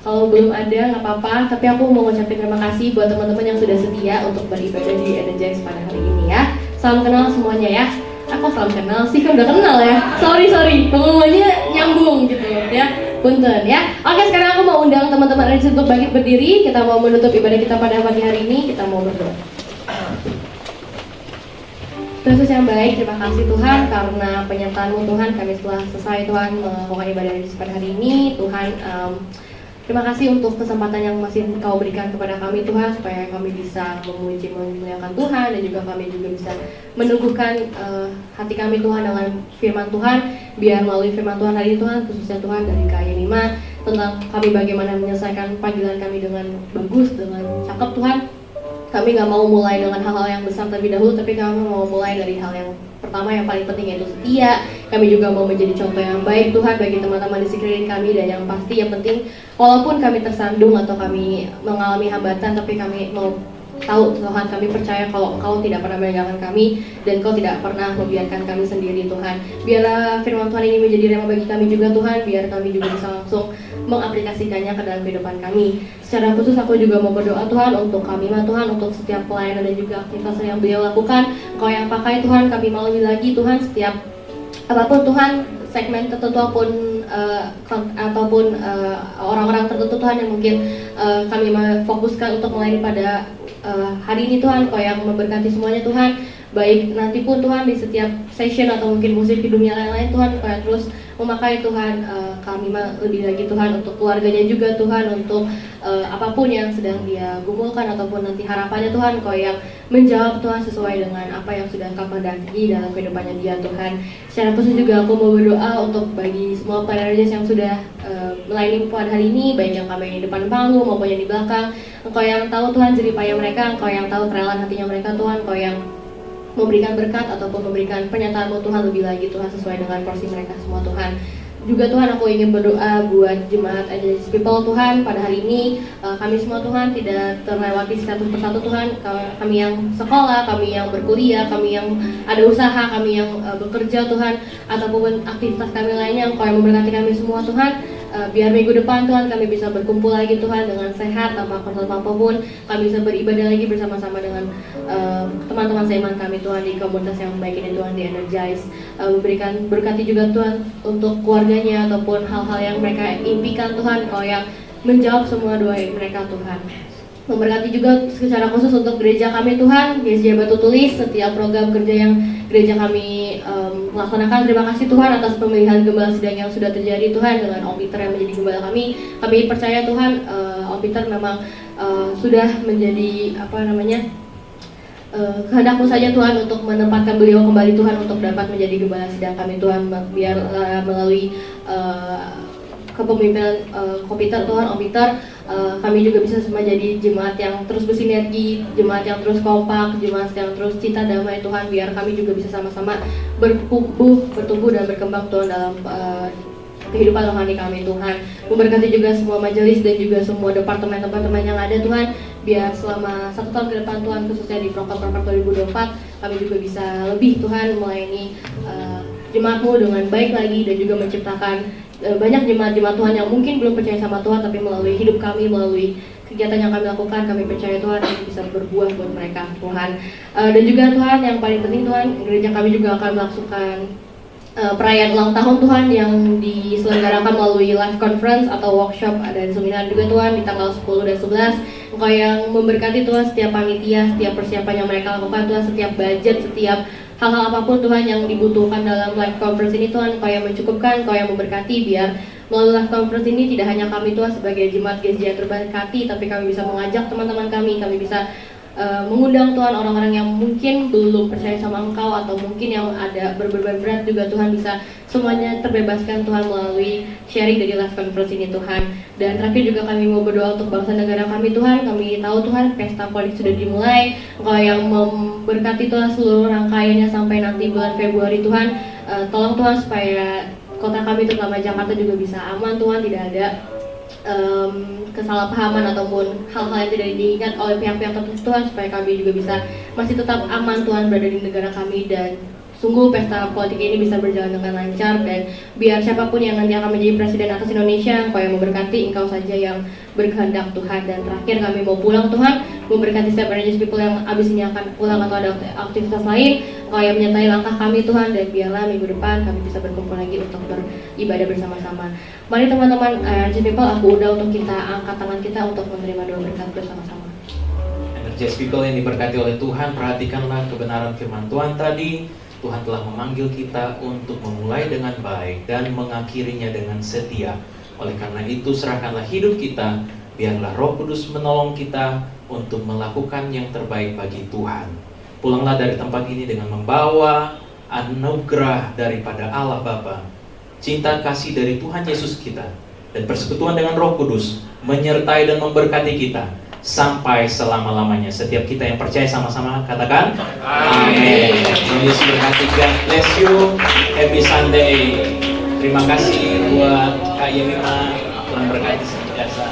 Kalau belum ada nggak apa-apa, tapi aku mau ngucapin terima kasih buat teman-teman yang sudah setia untuk beribadah di Energize pada hari ini ya. Salam kenal semuanya ya. Aku salam kenal sih, kan udah kenal ya. Sorry, pengumumannya nyambung gitu ya. Punten ya. Oke, sekarang aku mau undang teman-teman Energize untuk bangkit berdiri. Kita mau menutup ibadah kita pada pagi hari ini. Kita mau berdoa. Tuhan Yesus yang baik, terima kasih Tuhan karena penyertaan-Mu Tuhan. Kami telah selesai Tuhan melakukan ibadah pada hari ini. Tuhan, terima kasih untuk kesempatan yang masih Kau berikan kepada kami Tuhan, supaya kami bisa memuji memuliakan Tuhan dan juga kami juga bisa meneguhkan hati kami Tuhan dengan firman Tuhan. Biar melalui firman Tuhan hari ini Tuhan, khususnya Tuhan dari KAI 5 tentang kami bagaimana menyelesaikan panggilan kami dengan bagus, dengan cakep Tuhan. Kami gak mau mulai dengan hal-hal yang besar terlebih dahulu, tapi kami mau mulai dari hal yang pertama yang paling penting, yaitu setia. Kami juga mau menjadi contoh yang baik Tuhan bagi teman-teman di sekeliling kami. Dan yang pasti yang penting, walaupun kami tersandung atau kami mengalami hambatan, tapi kami mau tahu Tuhan, kami percaya kalau Engkau tidak pernah meninggalkan kami dan Engkau tidak pernah membiarkan kami sendiri Tuhan. Biarlah firman Tuhan ini menjadi rema bagi kami juga Tuhan, biar kami juga bisa langsung mengaplikasikannya ke dalam kehidupan kami. Secara khusus aku juga mau berdoa Tuhan untuk kami Tuhan, untuk setiap pelayanan dan juga aktivitas yang beliau lakukan. Kau yang pakai Tuhan, kami mau lebih lagi Tuhan, setiap apapun Tuhan, segmen tertentu ataupun orang-orang tertentu Tuhan yang mungkin kami fokuskan untuk melayani pada hari ini Tuhan, Kau yang memberkati semuanya Tuhan, baik nanti pun Tuhan di setiap session atau mungkin musik di dunia lain-lain Tuhan, Kau yang terus memakai Tuhan kami lebih lagi Tuhan, untuk keluarganya juga Tuhan, untuk apapun yang sedang dia gumulkan ataupun nanti harapannya Tuhan, Kau yang menjawab Tuhan sesuai dengan apa yang sudah Kau kehendaki dalam kehidupannya dia Tuhan. Secara khusus juga aku mau berdoa untuk bagi semua pelayanan yang sudah melayani pada hari ini, baik yang kami di depan panggung maupun yang di belakang. Engkau yang tahu Tuhan jeripaya mereka, Engkau yang tahu kerelaan hatinya mereka Tuhan, Engkau yang memberikan berkat ataupun memberikan pernyataan-Mu Tuhan lebih lagi Tuhan sesuai dengan porsi mereka semua Tuhan. Juga Tuhan aku ingin berdoa buat jemaat Evangelis People Tuhan pada hari ini, kami semua Tuhan tidak terlewati satu persatu Tuhan, kami yang sekolah, kami yang berkuliah, kami yang ada usaha, kami yang bekerja Tuhan, ataupun aktivitas kami lainnya, Engkau yang memberkati kami semua Tuhan. Biar minggu depan Tuhan kami bisa berkumpul lagi Tuhan dengan sehat tanpa konsul apapun, kami bisa beribadah lagi bersama-sama dengan teman-teman seiman kami Tuhan di komunitas yang baik ini Tuhan, di Energize, memberikan berkati juga Tuhan untuk keluarganya ataupun hal-hal yang mereka impikan Tuhan, Kau yang menjawab semua doa mereka Tuhan. Memberkati juga secara khusus untuk gereja kami Tuhan, GSJ Batu Tulis, setiap program kerja yang gereja kami laksanakan. Terima kasih Tuhan atas pemilihan gembala sidang yang sudah terjadi Tuhan, dengan Om Peter yang menjadi gembala kami. Kami percaya Tuhan, Om Peter memang sudah menjadi kehendak-Mu saja Tuhan untuk menempatkan beliau kembali Tuhan untuk dapat menjadi gembala sidang kami Tuhan, biar melalui kepemimpinan Ko Peter Tuhan, Om Peter, kami juga bisa menjadi jemaat yang terus bersinergi, jemaat yang terus kompak, jemaat yang terus cinta damai Tuhan, biar kami juga bisa sama-sama bertumbuh dan berkembang Tuhan dalam kehidupan rohani kami Tuhan. Memberkati juga semua majelis dan juga semua departemen-departemen yang ada Tuhan, biar selama 1 tahun ke depan Tuhan, khususnya di Proker 2024, kami juga bisa lebih Tuhan melayani jemaat-Mu dengan baik lagi, dan juga menciptakan banyak jemaat-jemaat Tuhan yang mungkin belum percaya sama Tuhan, tapi melalui hidup kami, melalui kegiatan yang kami lakukan, kami percaya Tuhan kami bisa berbuah buat mereka Tuhan. Dan juga Tuhan yang paling penting Tuhan, gereja kami juga akan melakukan perayaan ulang tahun Tuhan yang diselenggarakan melalui live conference atau workshop dan seminar juga Tuhan di tanggal 10 dan 11. Engkau yang memberkati Tuhan setiap panitia, setiap persiapan yang mereka lakukan Tuhan, setiap budget, setiap hal-hal apapun Tuhan yang dibutuhkan dalam live conference ini Tuhan, Engkau yang mencukupkan, Engkau yang memberkati, biar melalui live conference ini tidak hanya kami Tuhan sebagai jemaat GSJ yang terberkati, tapi kami bisa mengajak teman-teman kami bisa mengundang Tuhan orang-orang yang mungkin belum percaya sama Engkau, atau mungkin yang ada berbeban berat juga Tuhan, bisa semuanya terbebaskan Tuhan melalui sharing dari live conference ini Tuhan. Dan terakhir juga kami mau berdoa untuk bangsa negara kami Tuhan. Kami tahu Tuhan pesta politik sudah dimulai, Engkau yang memberkati Tuhan seluruh rangkaiannya sampai nanti bulan Februari Tuhan. Tolong Tuhan supaya kota kami terutama Jakarta juga bisa aman Tuhan, tidak ada kesalahpahaman ataupun hal-hal yang tidak diinginkan oleh pihak-pihak tertentu Tuhan, supaya kami juga bisa masih tetap aman Tuhan berada di negara kami, dan sungguh pesta politik ini bisa berjalan dengan lancar, dan biar siapapun yang nanti akan menjadi presiden atas Indonesia, Engkau yang memberkati, Engkau saja yang berkehendak Tuhan. Dan terakhir kami mau pulang Tuhan, memberkati setiap Evangelis People yang abis ini akan pulang atau ada aktivitas lain, Engkau yang menyertai langkah kami Tuhan, dan biarlah minggu depan kami bisa berkumpul lagi untuk beribadah bersama-sama. Mari teman-teman Evangelis People, aku undang untuk kita angkat tangan kita untuk menerima doa berkat bersama-sama. Energize People yang diberkati oleh Tuhan, perhatikanlah kebenaran firman Tuhan tadi. Tuhan telah memanggil kita untuk memulai dengan baik dan mengakhirinya dengan setia. Oleh karena itu, serahkanlah hidup kita, biarlah Roh Kudus menolong kita untuk melakukan yang terbaik bagi Tuhan. Pulanglah dari tempat ini dengan membawa anugerah daripada Allah Bapa, cinta kasih dari Tuhan Yesus kita, dan persekutuan dengan Roh Kudus menyertai dan memberkati kita sampai selama-lamanya. Setiap kita yang percaya sama-sama katakan amin. Tuhan Yesus berkati. God bless you. Happy Sunday. Terima kasih buat Kak Yemima, Tuhan berkati senantiasa.